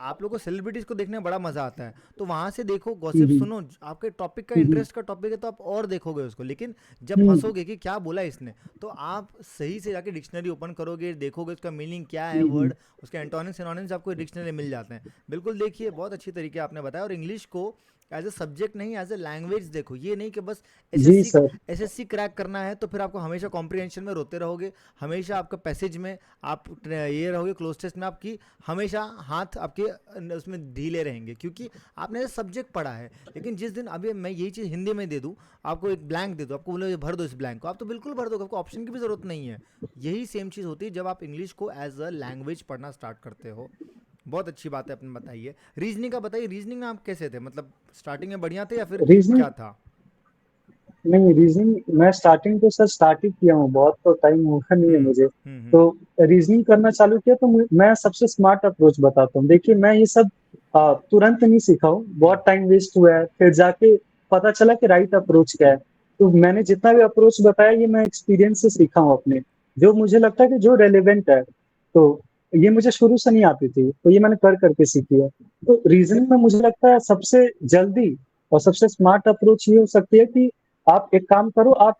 [SPEAKER 2] आप लोगों को सेलिब्रिटीज़ को देखने में बड़ा मज़ा आता है, तो वहाँ से देखो, गॉसिप
[SPEAKER 1] हम्म,
[SPEAKER 2] सुनो। आपके टॉपिक का,
[SPEAKER 1] हम्म,
[SPEAKER 2] इंटरेस्ट का टॉपिक है तो आप और देखोगे उसको, लेकिन जब
[SPEAKER 1] हम्म,
[SPEAKER 2] फंसोगे कि क्या बोला इसने, तो आप सही से जाके डिक्शनरी ओपन करोगे, देखोगे उसका मीनिंग क्या है,
[SPEAKER 1] हम्म,
[SPEAKER 2] वर्ड, उसके एंटोनिम्स सिनोनिम्स आपको डिक्शनरी में मिल जाते हैं। बिल्कुल, देखिए बहुत अच्छी तरीके आपने बताया। और इंग्लिश को एज ए सब्जेक्ट नहीं, एज ए लैंग्वेज देखो। ये नहीं कि बस
[SPEAKER 1] जी
[SPEAKER 2] एसएससी
[SPEAKER 1] सर।
[SPEAKER 2] एसएससी क्रैक करना है तो फिर आपको हमेशा कॉम्प्रिहेंशन में रोते रहोगे, हमेशा आपका पैसेज में आप ये रहोगे, क्लोज टेस्ट में आपकी हमेशा हाथ आपके उसमें ढीले रहेंगे, क्योंकि आपने सब्जेक्ट पढ़ा है। लेकिन जिस दिन, अभी मैं यही चीज़ हिंदी में दे दूँ, आपको एक ब्लैंक दे दूँ, आपको बोले भर दो इस ब्लैंक को, आप तो बिल्कुल भर दोगे, आपको ऑप्शन की भी ज़रूरत नहीं है। यही सेम चीज़ होती है जब आप इंग्लिश को एज अ लैंग्वेज पढ़ना स्टार्ट करते हो। बहुत अच्छी बात है आपने बताई है। रीजनिंग का बताइए, रीजनिंग में आप कैसे थे, मतलब स्टार्टिंग में बढ़िया थे या फिर
[SPEAKER 1] रीजनिंग,
[SPEAKER 2] क्या था।
[SPEAKER 1] नहीं, रीजनिंग मैं स्टार्टिंग तो सर स्टार्ट ही किया हूँ, बहुत तो टाइम हुआ नहीं है
[SPEAKER 2] हम्म
[SPEAKER 1] मुझे।
[SPEAKER 2] हम्म।
[SPEAKER 1] तो रीजनिंग करना चालू किया तो मैं सबसे स्मार्ट अप्रोच बताता हूँ। देखिए मैं ये सब तुरंत नहीं सीखा हूँ, बहुत टाइम वेस्ट हुआ है, फिर जाके पता चला कि राइट अप्रोच क्या है। तो मैंने जितना भी अप्रोच बताया ये मैं एक्सपीरियंस से सीखा हूँ अपने, जो मुझे लगता है कि जो रेलेवेंट है। तो ये मुझे शुरू से नहीं आती थी, तो ये मैंने कर करके सीखी है। तो रीजनिंग में मुझे लगता है सबसे जल्दी और सबसे स्मार्ट अप्रोच ये हो सकती है कि आप एक काम करो, आप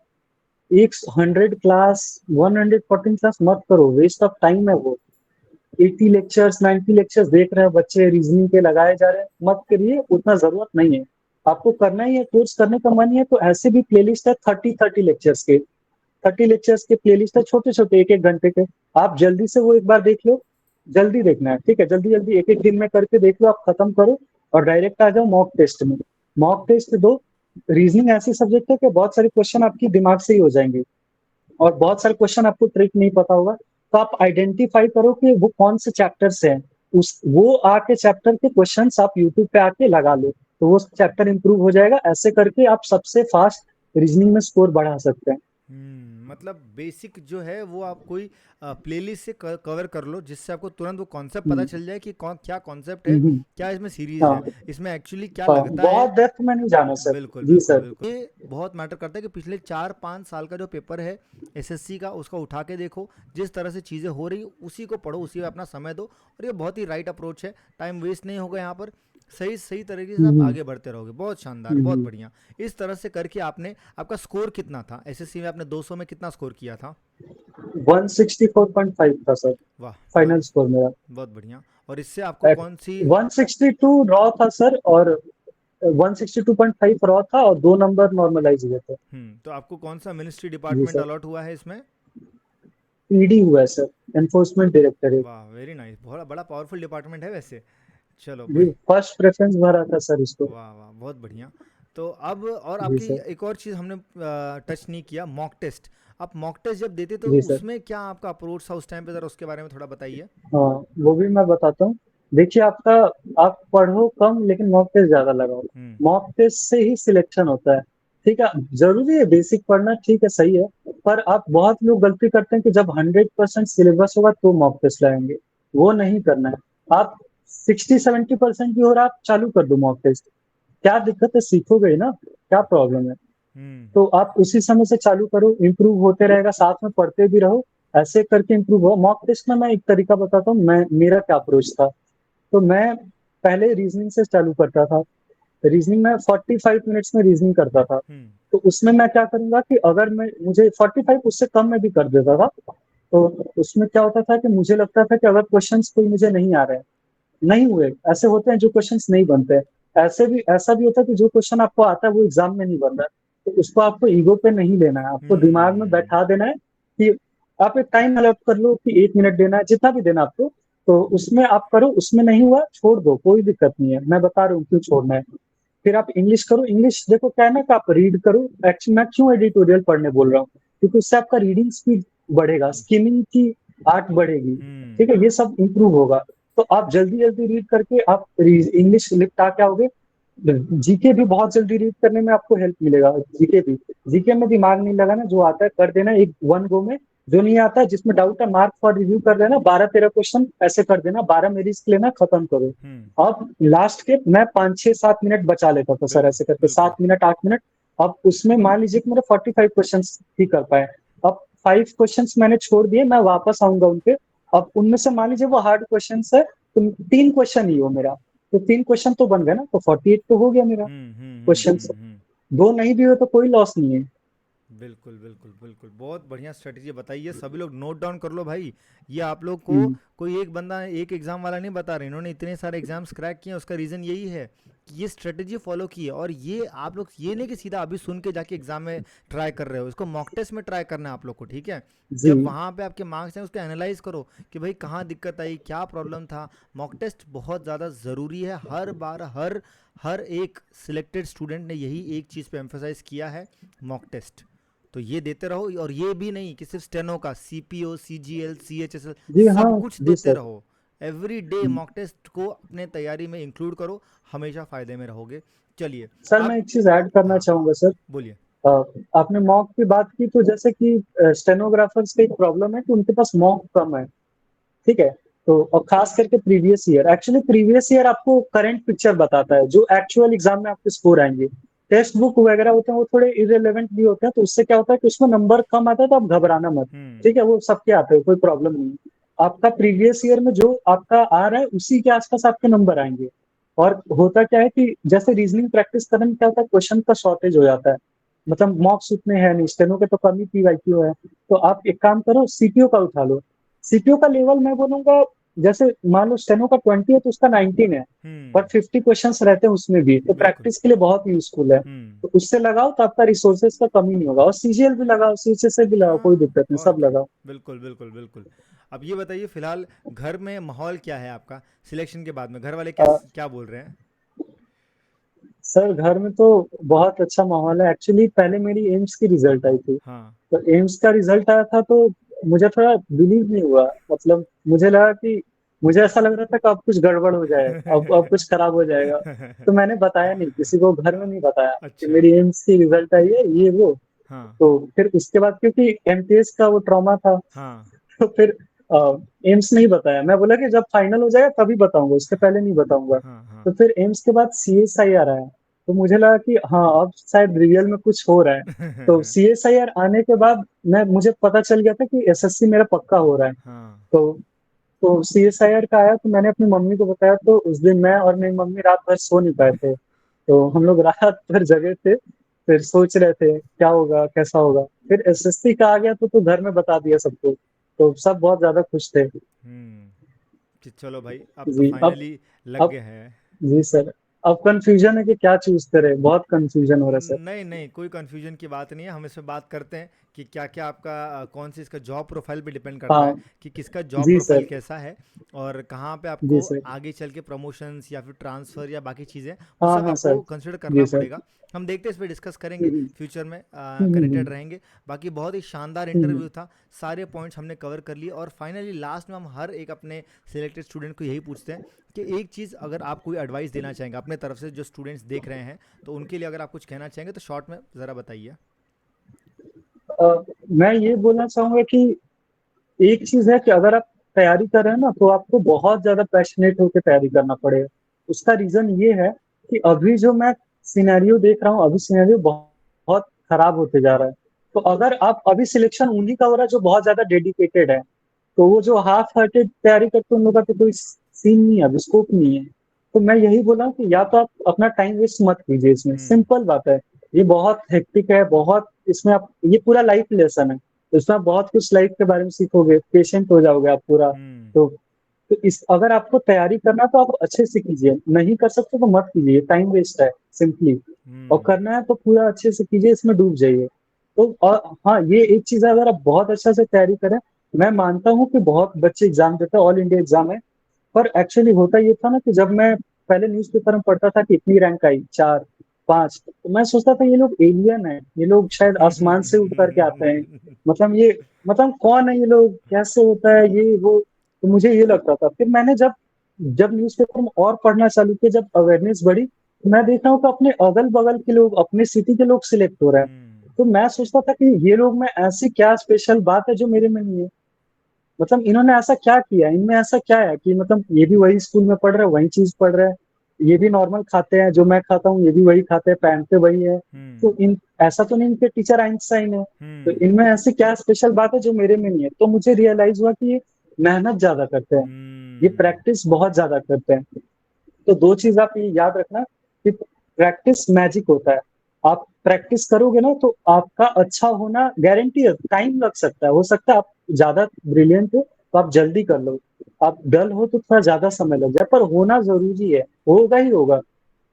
[SPEAKER 1] एक 100 क्लास 114 क्लास मत करो, वेस्ट ऑफ टाइम है वो। 80 लेक्चर्स 90 लेक्चर्स देख रहे हैं बच्चे, रीजनिंग के लगाए जा रहे हैं, मत करिए, उतना जरूरत नहीं है। आपको करना ही है, कोर्स करने का मन ही है, तो ऐसे भी प्लेलिस्ट है 30 लेक्चर्स के। 30 लेक्चर्स के प्लेलिस्ट है, छोटे छोटे, एक एक घंटे के। आप जल्दी से वो एक बार देख लो, जल्दी देखना है, ठीक है, जल्दी जल्दी एक एक दिन में करके देख लो, आप खत्म करो और डायरेक्ट आ जाओ मॉक टेस्ट में। मॉक टेस्ट दो। रीजनिंग ऐसी सब्जेक्ट है कि बहुत सारे क्वेश्चन आपकी दिमाग से ही हो जाएंगे, और बहुत सारे क्वेश्चन आपको ट्रिक नहीं पता होगा। तो आप आइडेंटिफाई करो कि वो कौन से चैप्टर से है, उस वो आके चैप्टर के क्वेश्चंस आप यूट्यूब पे आके लगा लो, तो वो चैप्टर इंप्रूव हो जाएगा। ऐसे करके आप सबसे फास्ट रीजनिंग में स्कोर बढ़ा सकते हैं।
[SPEAKER 2] मतलब बेसिक जो है वो आप कोई प्लेलिस्ट से कवर कर लो, जिससे आपको तुरंत वो कॉन्सेप्ट पता
[SPEAKER 1] हम्म,
[SPEAKER 2] चल जाए कि कौन क्या कॉन्सेप्ट है,
[SPEAKER 1] हम्म,
[SPEAKER 2] क्या इसमें सीरीज
[SPEAKER 1] हाँ,
[SPEAKER 2] है, इसमें एक्चुअली क्या
[SPEAKER 1] हाँ,
[SPEAKER 2] लगता है।
[SPEAKER 1] बहुत डेप्थ में नहीं जाना सर।
[SPEAKER 2] बिल्कुल
[SPEAKER 1] जी
[SPEAKER 2] बिल्कुल
[SPEAKER 1] सर।
[SPEAKER 2] बिल्कुल, ये बहुत मैटर करता है कि पिछले 4-5 साल का जो पेपर है एसएससी का, उसका उठा के देखो, जिस तरह से चीज़ें हो रही उसी को पढ़ो, उसी में अपना समय दो, और ये बहुत ही राइट अप्रोच है। टाइम वेस्ट नहीं होगा यहाँ पर, सही सही तरीके से आप
[SPEAKER 1] हम्म,
[SPEAKER 2] आगे बढ़ते रहोगे। बहुत शानदार, बहुत
[SPEAKER 1] हम्म,
[SPEAKER 2] बढ़िया। इस तरह से करके आपने, आपका स्कोर कितना था एसएससी में, आपने 200 में कितना स्कोर किया था?
[SPEAKER 1] 164.5 था सर,
[SPEAKER 2] वाह,
[SPEAKER 1] फाइनल स्कोर मेरा।
[SPEAKER 2] बहुत बढ़िया। और इससे आपको कौन सी?
[SPEAKER 1] 162 रॉ था सर, और 162.5 रॉ था, और 2 नंबर नॉर्मलाइज हुए थे।
[SPEAKER 2] तो आपको कौन सा मिनिस्ट्री
[SPEAKER 1] जी
[SPEAKER 2] डिपार्टमेंट
[SPEAKER 1] सर।
[SPEAKER 2] अलॉट हुआ है इसमें?
[SPEAKER 1] ईडी हुआ है सर, एनफोर्समेंट डायरेक्टरेट।
[SPEAKER 2] वाह, वेरी नाइस, बहुत बड़ा पावरफुल डिपार्टमेंट है वैसे। चलो
[SPEAKER 1] जी,
[SPEAKER 2] भाई।
[SPEAKER 1] फर्स्ट प्रेफरेंस भरा था सर इसको।
[SPEAKER 2] वाह वाह, बहुत बढ़िया। तो अब और
[SPEAKER 1] जी
[SPEAKER 2] आपकी
[SPEAKER 1] सर।
[SPEAKER 2] एक और चीज़ हमने टच नहीं किया, मॉक टेस्ट। आप मॉक टेस्ट जब देते तो
[SPEAKER 1] जी सर।
[SPEAKER 2] उसमें क्या आपका अप्रोच था उस टाइम पे, ज़रा उसके बारे में थोड़ा बताइए।
[SPEAKER 1] हाँ, वो भी मैं बताता हूँ। देखिए आपका, आप पढ़ो कम लेकिन मॉक टेस्ट ज्यादा लगाओ।
[SPEAKER 2] हम्म
[SPEAKER 1] मॉक टेस्ट से ही सिलेक्शन होता है। ठीक है, जरूरी है बेसिक पढ़ना, ठीक है, सही है। पर आप, बहुत लोग गलती करते हैं कि जब 100% सिलेबस होगा तो मॉक टेस्ट लाएंगे। वो नहीं करना है। आप 60-70% भी हो रहा, आप चालू कर दो मॉक टेस्ट। क्या दिक्कत है, सीखोगे ही ना, क्या प्रॉब्लम है।
[SPEAKER 2] हम्म
[SPEAKER 1] तो आप उसी समय से चालू करो, इम्प्रूव होते रहेगा, साथ में पढ़ते भी रहो। ऐसे करके इम्प्रूव हो। मॉक टेस्ट में मैं एक तरीका बताता हूँ, मैं मेरा क्या अप्रोच था। तो मैं पहले रीजनिंग से चालू करता था। रीजनिंग में 45 मिनट्स में रीजनिंग करता था।
[SPEAKER 2] हम्म
[SPEAKER 1] तो उसमें मैं क्या करूंगा कि अगर मैं मुझे 45, उससे कम में भी कर देता था। तो उसमें क्या होता था कि मुझे लगता था कि अगर क्वेश्चंस कोई मुझे नहीं आ रहे हैं, नहीं हुए, ऐसे होते हैं जो क्वेश्चंस नहीं बनते। ऐसे भी, ऐसा भी होता है कि जो क्वेश्चन आपको आता है वो एग्जाम में नहीं बन रहा है, तो उसको आपको ईगो पे नहीं लेना है, आपको दिमाग में
[SPEAKER 2] हम्म
[SPEAKER 1] बैठा देना है कि आप एक टाइम अलॉट कर लो कि 1 मिनट देना है, जितना भी देना आपको। तो उसमें आप करो, उसमें नहीं हुआ छोड़ दो, कोई दिक्कत नहीं है, मैं बता रहा हूँ क्यों छोड़ना है। फिर आप इंग्लिश करो। इंग्लिश देखो क्या है ना, कि आप रीड करो। एक्चुअली मैं क्यों एडिटोरियल पढ़ने बोल रहा हूँ, क्योंकि उससे आपका रीडिंग स्पीड बढ़ेगा, स्किमिंग की आर्ट बढ़ेगी। ठीक है,
[SPEAKER 2] हम्म
[SPEAKER 1] ये सब इंप्रूव होगा। तो आप जल्दी जल्दी रीड करके आप इंग्लिश निपटा के आओगे। जीके भी बहुत जल्दी रीड करने में आपको हेल्प मिलेगा। जीके भी, जीके में दिमाग नहीं लगाना, जो आता है कर देना एक वन गो में। जो नहीं आता है, जिसमें डाउट है, मार्क फॉर रिव्यू कर लेना, 12-13 क्वेश्चन ऐसे कर देना, 12 में रिस्क लेना, खत्म करो।
[SPEAKER 2] हम्म
[SPEAKER 1] अब लास्ट के मैं 5-6-7 मिनट बचा लेता था सर,
[SPEAKER 2] बिल्कुल
[SPEAKER 1] ऐसे करके
[SPEAKER 2] बिल्कुल।
[SPEAKER 1] 7 मिनट 8 मिनट। अब उसमें मान लीजिए कि मेरे 45 क्वेश्चन ही कर पाए। अब 5 क्वेश्चन मैंने छोड़ दिए, मैं वापस आऊंगा उनपे। अब उनमें से मान लीजिए वो हार्ड क्वेश्चन है, तो 3 क्वेश्चन ही हो मेरा, तो 3 क्वेश्चन तो बन गए ना, तो 48 तो हो गया मेरा क्वेश्चन। दो नहीं भी हो तो कोई लॉस नहीं है।
[SPEAKER 2] बिल्कुल बिल्कुल बिल्कुल, बहुत बढ़िया स्ट्रेटजी बताइए, सभी लोग नोट डाउन कर लो भाई। ये आप लोग को
[SPEAKER 1] हम्म,
[SPEAKER 2] कोई एक बंदा, एक एग्जाम वाला नहीं बता रहे, इन्होंने इतने सारे एग्जाम्स क्रैक किए हैं, उसका रीज़न यही है कि ये स्ट्रेटजी फॉलो की है। और ये आप लोग ये नहीं कि सीधा अभी सुन के जाके एग्जाम में ट्राई कर रहे हो, इसको मॉक टेस्ट में ट्राई करना है आप लोग को, ठीक है?
[SPEAKER 1] जी।
[SPEAKER 2] जब वहाँ पे आपके मार्क्स हैं उसको एनालाइज करो कि भाई कहाँ दिक्कत आई, क्या प्रॉब्लम था। मॉक टेस्ट बहुत ज़्यादा ज़रूरी है, हर बार हर हर एक सिलेक्टेड स्टूडेंट ने यही एक चीज़ पे एम्फोसाइज किया है, मॉक टेस्ट। तो ये देते रहो, और ये भी नहीं कि सिर्फ स्टेनो का, सीपीओ, सीजीएल, सीएचएसएल,
[SPEAKER 1] जी हाँ।
[SPEAKER 2] सब कुछ
[SPEAKER 1] जी
[SPEAKER 2] देते
[SPEAKER 1] सर।
[SPEAKER 2] रहो। एवरी डे मॉक टेस्ट को अपने तैयारी में इंक्लूड करो, हमेशा फ़ायदे में रहोगे। चलिए
[SPEAKER 1] सर मैं
[SPEAKER 2] अब।
[SPEAKER 1] एक चीज ऐड करना
[SPEAKER 2] हाँ,
[SPEAKER 1] चाहूंगा सर।
[SPEAKER 2] बोलिए।
[SPEAKER 1] अ, आपने मॉक की बात की तो जैसे कि स्टेनोग्राफर्स का एक प्रॉब्लम है कि उनके पास मॉक कम है, ठीक है? तो और खास करके previous year, actually previous year आपको करंट पिक्चर बताता है, जो एक्चुअल एग्ज़ाम में आपके स्कोर आएँगे। टेक्स्ट बुक वगैरह होते हैं वो थोड़े इर्रेलेवेंट भी होते हैं, तो उससे क्या होता है कि उसमें नंबर कम आता है तो आप घबराना मत,
[SPEAKER 2] हम्म।
[SPEAKER 1] ठीक है? वो सबके आते हैं, कोई प्रॉब्लम नहीं है। आपका प्रीवियस ईयर में जो आपका आ रहा है उसी के आस-पास आपके नंबर आएँगे। और होता क्या है कि जैसे रीज़निंग प्रैक्टिस करने में क्या होता है, क्वेश्चन का शॉर्टेज हो जाता है। मतलब मॉक्स उतने हैं नहीं, स्टेनो के तो कम ही पीवाईक्यू है। तो आप एक काम करो, सीपीयू का उठा लो। सीपीयू का लेवल मैं बोलूँगा, जैसे मान लो स्टेनो का 20 है तो उसका 19 है, पर
[SPEAKER 2] हम्म।
[SPEAKER 1] 50 क्वेश्चंस रहते हैं उसमें भी, तो
[SPEAKER 2] बिल्कुल।
[SPEAKER 1] प्रैक्टिस के लिए बहुत यूज़फुल है।
[SPEAKER 2] हम्म।
[SPEAKER 1] तो उससे लगाओ तो आपका रिसोर्सेज़ का कमी नहीं होगा, और सीजीएल भी लगाओ, सीएचएसएल भी लगाओ, कोई
[SPEAKER 2] हाँ,
[SPEAKER 1] दिक्कत नहीं,
[SPEAKER 2] और
[SPEAKER 1] सब
[SPEAKER 2] क्या।
[SPEAKER 1] लगाओ।
[SPEAKER 2] बिल्कुल बिल्कुल बिल्कुल। अब ये बताइए, फिलहाल घर में माहौल क्या है आपका सिलेक्शन के बाद में, घर वाले
[SPEAKER 1] अ,
[SPEAKER 2] क्या बोल रहे हैं?
[SPEAKER 1] सर घर में तो बहुत अच्छा माहौल है। एक्चुअली पहले मेरी एम्स की रिज़ल्ट आई थी।
[SPEAKER 2] हाँ।
[SPEAKER 1] तो एम्स का रिजल्ट आया था तो मुझे थोड़ा बिलीव नहीं हुआ। मतलब मुझे लगा कि मुझे ऐसा लग रहा था कि अब कुछ गड़बड़ हो जाए, अब कुछ खराब हो जाएगा। तो मैंने बताया नहीं, किसी को घर में नहीं बताया कि
[SPEAKER 2] अच्छा।
[SPEAKER 1] मेरी एम्स की रिजल्ट आई है, ये वो।
[SPEAKER 2] हाँ।
[SPEAKER 1] तो फिर उसके बाद क्योंकि एमटीएस का वो ट्रॉमा था,
[SPEAKER 2] हाँ।
[SPEAKER 1] तो फिर एम्स नहीं बताया। मैं बोला कि जब फाइनल हो जाएगा तभी बताऊँगा, उसके पहले नहीं बताऊँगा।
[SPEAKER 2] हाँ। हाँ।
[SPEAKER 1] तो फिर एम्स के बाद सीएसआईआर आया। तो मुझे लगा कि हाँ, अब शायद रियल में कुछ हो रहा है। तो सीएसआईआर आने के बाद मैं मुझे पता चल गया था कि एसएससी मेरा पक्का हो रहा है।
[SPEAKER 2] हाँ।
[SPEAKER 1] तो तो सीएसआईआर का आया तो मैंने अपनी मम्मी को बताया, तो उस दिन मैं और मेरी मम्मी रात भर सो नहीं पाए थे। तो हम लोग रात भर जगे थे, फिर सोच रहे थे क्या होगा, कैसा होगा। फिर एसएससी का आ गया तो घर में बता दिया सबको। तो सब बहुत ज़्यादा खुश थे।
[SPEAKER 2] हम्म। कि चलो भाई, अब तो
[SPEAKER 1] जी,
[SPEAKER 2] फाइनली लग
[SPEAKER 1] अब
[SPEAKER 2] गए हैं।
[SPEAKER 1] जी सर, अब कन्फ्यूज़न है कि क्या चूज़ करें, बहुत कन्फ्यूज़न हो रहा है सर।
[SPEAKER 2] नहीं नहीं, कोई कन्फ्यूजन की बात नहीं है। हम इसमें बात करते हैं कि क्या क्या आपका कौन सी इसका जॉब प्रोफाइल पे डिपेंड करता है
[SPEAKER 1] हाँ,
[SPEAKER 2] कि किसका जॉब
[SPEAKER 1] जी
[SPEAKER 2] प्रोफाइल
[SPEAKER 1] सर,
[SPEAKER 2] कैसा है, और कहाँ पे आपको
[SPEAKER 1] जी सर।
[SPEAKER 2] आगे चल के प्रमोशंस या फिर ट्रांसफ़र या बाकी चीज़ें, वो
[SPEAKER 1] हाँ,
[SPEAKER 2] सब
[SPEAKER 1] हाँ सर।
[SPEAKER 2] आपको कंसिडर
[SPEAKER 1] जी
[SPEAKER 2] करना
[SPEAKER 1] सर।
[SPEAKER 2] पड़ेगा। हम देखते हैं, इस पर डिस्कस
[SPEAKER 1] हुँ,
[SPEAKER 2] करेंगे
[SPEAKER 1] हुँ।
[SPEAKER 2] फ्यूचर में,
[SPEAKER 1] हुँ, हुँ,
[SPEAKER 2] कनेक्टेड
[SPEAKER 1] हुँ।
[SPEAKER 2] रहेंगे। बाकी बहुत ही शानदार
[SPEAKER 1] हुँ, हुँ।
[SPEAKER 2] इंटरव्यू था, सारे पॉइंट्स हमने कवर कर लिए, और फाइनली लास्ट में हम हर एक अपने सिलेक्टेड स्टूडेंट को यही पूछते हैं कि एक चीज़ अगर आप कोई एडवाइस देना चाहेंगे अपने तरफ से, जो स्टूडेंट्स देख रहे हैं, तो उनके लिए अगर आप कुछ कहना चाहेंगे तो शॉर्ट में ज़रा बताइए।
[SPEAKER 1] मैं ये बोलना चाहूँगा कि एक चीज़ है कि अगर आप तैयारी कर रहे हैं ना, तो आपको बहुत ज़्यादा पैशनेट होके तैयारी करना पड़ेगा। उसका रीज़न ये है कि अभी जो मैं सिनेरियो देख रहा हूँ, अभी सिनेरियो बहुत खराब होते जा रहा है। तो अगर आप अभी सिलेक्शन उन्हीं का हो रहा है जो बहुत ज़्यादा डेडिकेटेड है। तो वो जो हाफ हार्टेड तैयारी करते हैं उन लोगों का तो कोई सीन नहीं है, अभी स्कोप नहीं है। तो मैं यही बोल रहा हूँ कि या तो आप अपना टाइम वेस्ट मत कीजिए इसमें,
[SPEAKER 2] हुँ,
[SPEAKER 1] सिंपल बात है। ये बहुत हेक्टिक है, बहुत इसमें आप ये पूरा लाइफ लेसन है। तो इसमें आप बहुत कुछ लाइफ के बारे में सीखोगे, पेशेंट हो जाओगे आप पूरा।
[SPEAKER 2] हुँ,
[SPEAKER 1] तो इस अगर आपको तैयारी करना है तो आप अच्छे से कीजिए, नहीं कर सकते तो मत कीजिए, टाइम वेस्ट है सिंपली। और
[SPEAKER 2] हुँ,
[SPEAKER 1] करना है तो पूरा अच्छे से कीजिए, इसमें डूब जाइए। तो हाँ, ये एक चीज़ है, अगर आप बहुत अच्छा से तैयारी करें, मैं मानता हूँ कि बहुत बच्चे एग्ज़ाम देते हैं, ऑल इंडिया एग्ज़ाम है। पर एक्चुअली होता ये था ना कि जब मैं पहले न्यूज़पेपर में पढ़ता था कि इतनी रैंक आई 4, 5, तो मैं सोचता था ये लोग एलियन हैं, ये लोग शायद आसमान से उठ कर के आते हैं। मतलब ये मतलब कौन है ये लोग, कैसे होता है ये वो? तो मुझे ये लगता था। फिर मैंने जब जब न्यूज़पेपर में और पढ़ना चालू किया, जब अवेयरनेस बढ़ी, तो मैं देख रहा हूँ कि अपने अगल-बगल के लोग, अपने सिटी के लोग सिलेक्ट हो रहे हैं।
[SPEAKER 2] हुँ,
[SPEAKER 1] तो मैं सोचता था कि ये लोग में ऐसी क्या स्पेशल बात है जो मेरे में नहीं है? मतलब इन्होंने ऐसा क्या किया? इनमें ऐसा क्या है कि मतलब ये भी वही स्कूल में पढ़ रहे हैं, वही चीज़ पढ़ रहे हैं, ये भी नॉर्मल खाते हैं, जो मैं खाता हूँ, ये भी वही खाते हैं, पहनते वही है।
[SPEAKER 2] हुँ,
[SPEAKER 1] तो इन ऐसा तो नहीं इनके टीचर आइंस्टाइन है, तो
[SPEAKER 2] हुँ,
[SPEAKER 1] इनमें ऐसी क्या स्पेशल बात है जो मेरे में नहीं है? तो मुझे रियलाइज़ हुआ कि ये मेहनत ज़्यादा करते हैं, ये
[SPEAKER 2] हुँ,
[SPEAKER 1] प्रैक्टिस बहुत ज़्यादा करते हैं। तो 2 चीज़ आप ये याद रखना कि प्रैक्टिस मैजिक होता है। आप प्रैक्टिस करोगे ना तो आपका अच्छा होना गारंटी है, टाइम लग सकता है। हो सकता है आप ज़्यादा ब्रिलियंट हो तो आप जल्दी कर लो। आप डल हो तो थोड़ा ज़्यादा समय लग जाए, पर होना ज़रूरी है, होगा ही होगा।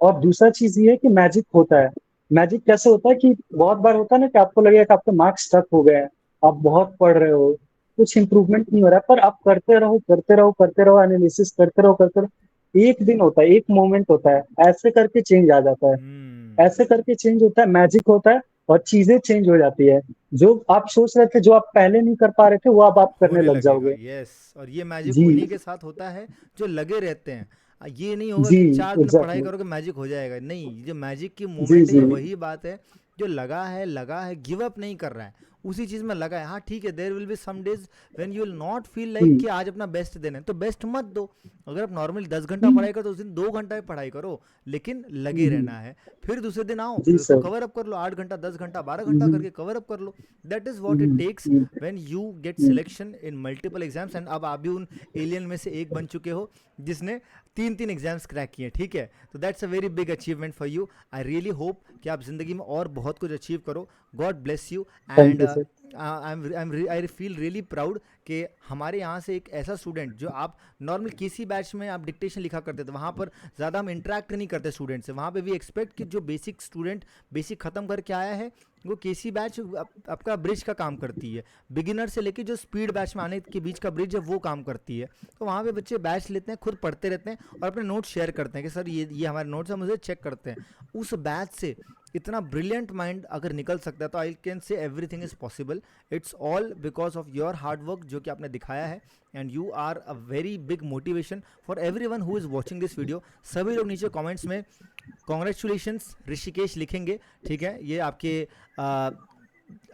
[SPEAKER 1] और दूसरा चीज़ ये है कि मैजिक होता है। मैजिक कैसे होता है कि बहुत बार होता है ना कि आपको लगेगा कि आपके मार्क्स स्टक हो गए हैं, आप बहुत पढ़ रहे हो, कुछ इम्प्रूवमेंट नहीं हो रहा है, पर आप करते रहो, करते रहो, करते रहो, एनालिसिस करते रहो, एक दिन होता है, एक मोमेंट होता है, ऐसे करके चेंज आ जाता है।
[SPEAKER 2] हुँ,
[SPEAKER 1] ऐसे करके चेंज होता है, मैजिक होता है और चीज़ें चेंज हो जाती है। जो आप सोच रहे थे, जो आप पहले नहीं कर पा रहे थे, वो अब आप करने
[SPEAKER 2] होने
[SPEAKER 1] लग
[SPEAKER 2] लगेगा,
[SPEAKER 1] जाओगे।
[SPEAKER 2] यस। और ये मैजिक
[SPEAKER 1] जी,
[SPEAKER 2] उन्हीं के साथ होता है जो लगे रहते हैं। ये नहीं होगा
[SPEAKER 1] जी,
[SPEAKER 2] कि 4 दिन पढ़ाई
[SPEAKER 1] एग्ज़ैक्टली।
[SPEAKER 2] करोगे मैजिक हो जाएगा, नहीं, ये जो मैजिक की
[SPEAKER 1] जी,
[SPEAKER 2] मोमेंट है, ये
[SPEAKER 1] जी।
[SPEAKER 2] वही बात है जो लगा है, गिव अप नहीं कर रहा है, उसी चीज़ में लगा है। हाँ ठीक है, there will be some days when you will not feel like
[SPEAKER 1] hmm,
[SPEAKER 2] कि आज अपना बेस्ट देना है, तो बेस्ट मत दो। अगर आप नॉर्मली 10 घंटा
[SPEAKER 1] हुँ,
[SPEAKER 2] पढ़ाई करो तो उस दिन 2 घंटा ही पढ़ाई करो, लेकिन
[SPEAKER 1] हुँ,
[SPEAKER 2] लगे
[SPEAKER 1] हुँ।
[SPEAKER 2] रहना है। फिर दूसरे दिन आओ,
[SPEAKER 1] जी
[SPEAKER 2] फिर उसको
[SPEAKER 1] सर।
[SPEAKER 2] कवर अप कर लो, 8 घंटा, 10 घंटा, बारह
[SPEAKER 1] हुँ,
[SPEAKER 2] घंटा
[SPEAKER 1] हुँ,
[SPEAKER 2] करके कवर अप कर लो। That is
[SPEAKER 1] hmm,
[SPEAKER 2] what it
[SPEAKER 1] hmm,
[SPEAKER 2] takes
[SPEAKER 1] hmm,
[SPEAKER 2] when you get
[SPEAKER 1] hmm.
[SPEAKER 2] Selection in multiple exams. And अब आप भी उन एलियन में से एक बन चुके हो जिसने 3 3 एग्जाम्स क्रैक किए, ठीक है। तो that's a very big achievement for you. I really hope कि आप जिंदगी में और बहुत कुछ अचीव करो। God bless you.
[SPEAKER 1] Thank
[SPEAKER 2] and
[SPEAKER 1] you sir.
[SPEAKER 2] I feel really proud कि हमारे यहाँ से एक ऐसा स्टूडेंट, जो आप नॉर्मल किसी बैच में आप डिक्टेशन लिखा करते थे, वहाँ पर ज़्यादा हम इंटरेक्ट नहीं करते स्टूडेंट से, वहाँ पे भी एक्सपेक्ट कि जो बेसिक स्टूडेंट बेसिक ख़त्म करके आया है, वो केसी बैच आपका ब्रिज का काम करती है। बिगिनर से लेके जो स्पीड बैच में आने के बीच का ब्रिज है, वो काम करती है। तो वहाँ पे बच्चे बैच लेते हैं, खुद पढ़ते रहते हैं और अपने नोट्स शेयर करते हैं कि सर ये हमारे नोट्स है, मुझे चेक करते हैं। उस बैच से इतना ब्रिलियंट माइंड अगर निकल सकता है, तो I can say everything is possible. It's all because of your hard work जो कि आपने दिखाया है। And you are a very big motivation for everyone who is watching this video. सभी लोग नीचे कॉमेंट्स में कॉन्ग्रेचुलेशंस ऋषिकेश लिखेंगे, ठीक है। ये आपके आ,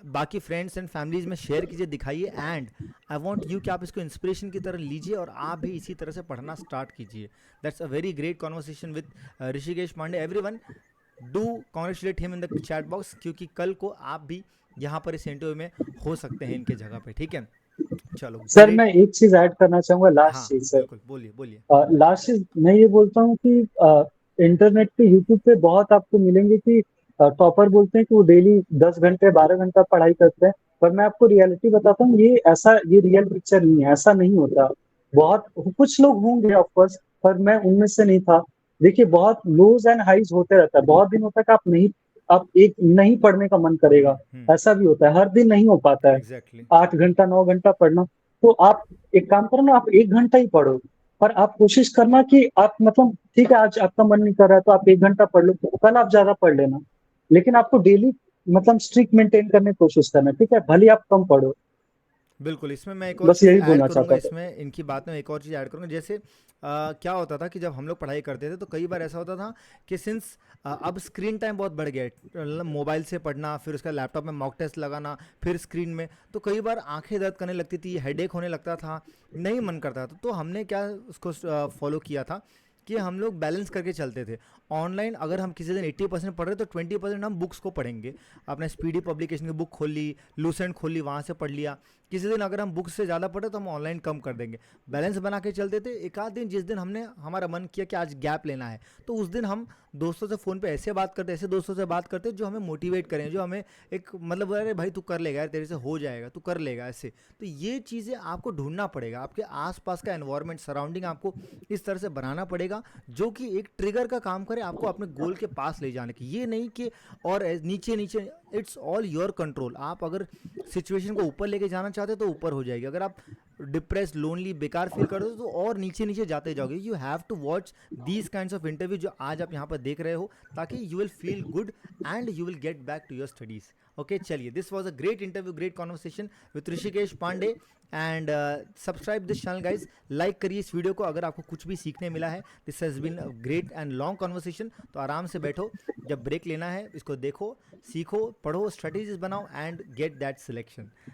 [SPEAKER 2] बाकी फ्रेंड्स एंड फैमिलीज में शेयर कीजिए, दिखाइए। एंड आई वॉन्ट यू कि आप इसको इंस्पिरेशन की तरह लीजिए और आप भी इसी तरह से पढ़ना स्टार्ट कीजिए। That's a very great conversation with Rishikesh Pandey. Everyone do congratulate him in the chat box, क्योंकि कल को आप भी यहाँ पर इस इंटरव्यू में हो सकते हैं इनके जगह पे, ठीक है। चलो
[SPEAKER 1] सर
[SPEAKER 2] ग्रेट।
[SPEAKER 1] मैं एक चीज़ ऐड करना चाहूँगा,
[SPEAKER 2] हाँ
[SPEAKER 1] लास्ट चीज़ सर।
[SPEAKER 2] बिल्कुल, बोलिए बोलिए।
[SPEAKER 1] लास्ट चीज़ मैं ये बोलता हूँ कि इंटरनेट पे यूट्यूब पे बहुत आपको मिलेंगे कि टॉपर बोलते हैं कि वो डेली 10 घंटे 12 घंटा पढ़ाई करते हैं। पर मैं आपको रियलिटी बताता हूँ, ये रियल पिक्चर नहीं है, ऐसा नहीं होता। बहुत कुछ लोग होंगे ऑफ कोर्स, पर मैं उनमें से नहीं था। देखिए बहुत लोज़ एंड हाइज़ होते रहता है। बहुत दिन होता है कि आप एक नहीं पढ़ने का मन करेगा, ऐसा भी होता है। हर दिन नहीं हो पाता है,
[SPEAKER 2] एग्जैक्टली।
[SPEAKER 1] 8 घंटा 9 घंटा पढ़ना। तो आप एक काम करो ना, आप 1 घंटा ही पढ़ो। पर आप कोशिश करना कि आप मतलब ठीक है, आज आपका मन नहीं कर रहा है तो आप 1 घंटा पढ़ लो, कल आप ज़्यादा पढ़ लेना। लेकिन आपको डेली मतलब स्ट्रिक्ट मेंटेन करने की कोशिश करना, ठीक है? भले ही आप कम पढ़ो।
[SPEAKER 2] बिल्कुल, इसमें मैं एक और
[SPEAKER 1] बस
[SPEAKER 2] चीज़
[SPEAKER 1] यही
[SPEAKER 2] ऐड
[SPEAKER 1] बोलना
[SPEAKER 2] करूँगा,
[SPEAKER 1] चाहता था।
[SPEAKER 2] इसमें इनकी बात में एक और चीज़ ऐड करूँगा। जैसे क्या होता था कि जब हम लोग पढ़ाई करते थे, तो कई बार ऐसा होता था कि सिंस अब स्क्रीन टाइम बहुत बढ़ गया है, मतलब मोबाइल से पढ़ना, फिर उसका लैपटॉप में मॉक टेस्ट लगाना, फिर स्क्रीन में, तो कई बार आंखें दर्द करने लगती थी, हेडेक होने लगता था, नहीं मन करता था। तो हमने क्या उसको फॉलो किया था कि हम लोग बैलेंस करके चलते थे। ऑनलाइन अगर हम किसी दिन 80% पढ़ रहे, तो 20% हम बुक्स को पढ़ेंगे। अपने स्पीडी पब्लिकेशन की बुक खोल ली, लूसेंट खोल ली, वहाँ से पढ़ लिया। किसी दिन अगर हम बुक्स से ज़्यादा पढ़े, तो हम ऑनलाइन कम कर देंगे। बैलेंस बना के चलते थे। एक आध दिन जिस दिन हमने हमारा मन किया कि आज गैप लेना है, तो उस दिन हम दोस्तों से फ़ोन पे ऐसे बात करते, ऐसे दोस्तों से बात करते जो हमें मोटिवेट करें, जो हमें एक मतलब अरे भाई तू कर लेगा यार, तेरे से हो जाएगा, तू कर लेगा, ऐसे। तो ये चीज़ें आपको ढूंढना पड़ेगा, आपके आसपास का एनवायरनमेंट, सराउंडिंग आपको इस तरह से बनाना पड़ेगा जो कि एक ट्रिगर का काम करे आपको अपने गोल के पास ले जाने की। ये नहीं कि और नीचे नीचे, इट्स ऑल योर कंट्रोल। आप अगर सिचुएशन को ऊपर लेके जाना चाहते हो तो ऊपर हो जाएगी। अगर आप डिप्रेस, लोनली, बेकार फील कर रहे हो तो और नीचे नीचे जाते जाओगे। You have to watch these kinds of interview जो आज आप यहाँ पर देख रहे हो, ताकि you will feel good and you will get back to your studies. Okay, चलिए, this was a great interview, great conversation with Rishikesh Pandey. And subscribe this channel guys, like करिए इस वीडियो को अगर आपको कुछ भी सीखने मिला है। This has been a great and long conversation. तो आराम से बैठो, जब ब्रेक लेना है इसको देखो, सीखो, पढ़ो, स्ट्रेटेजीज बनाओ एंड गेट दैट सिलेक्शन।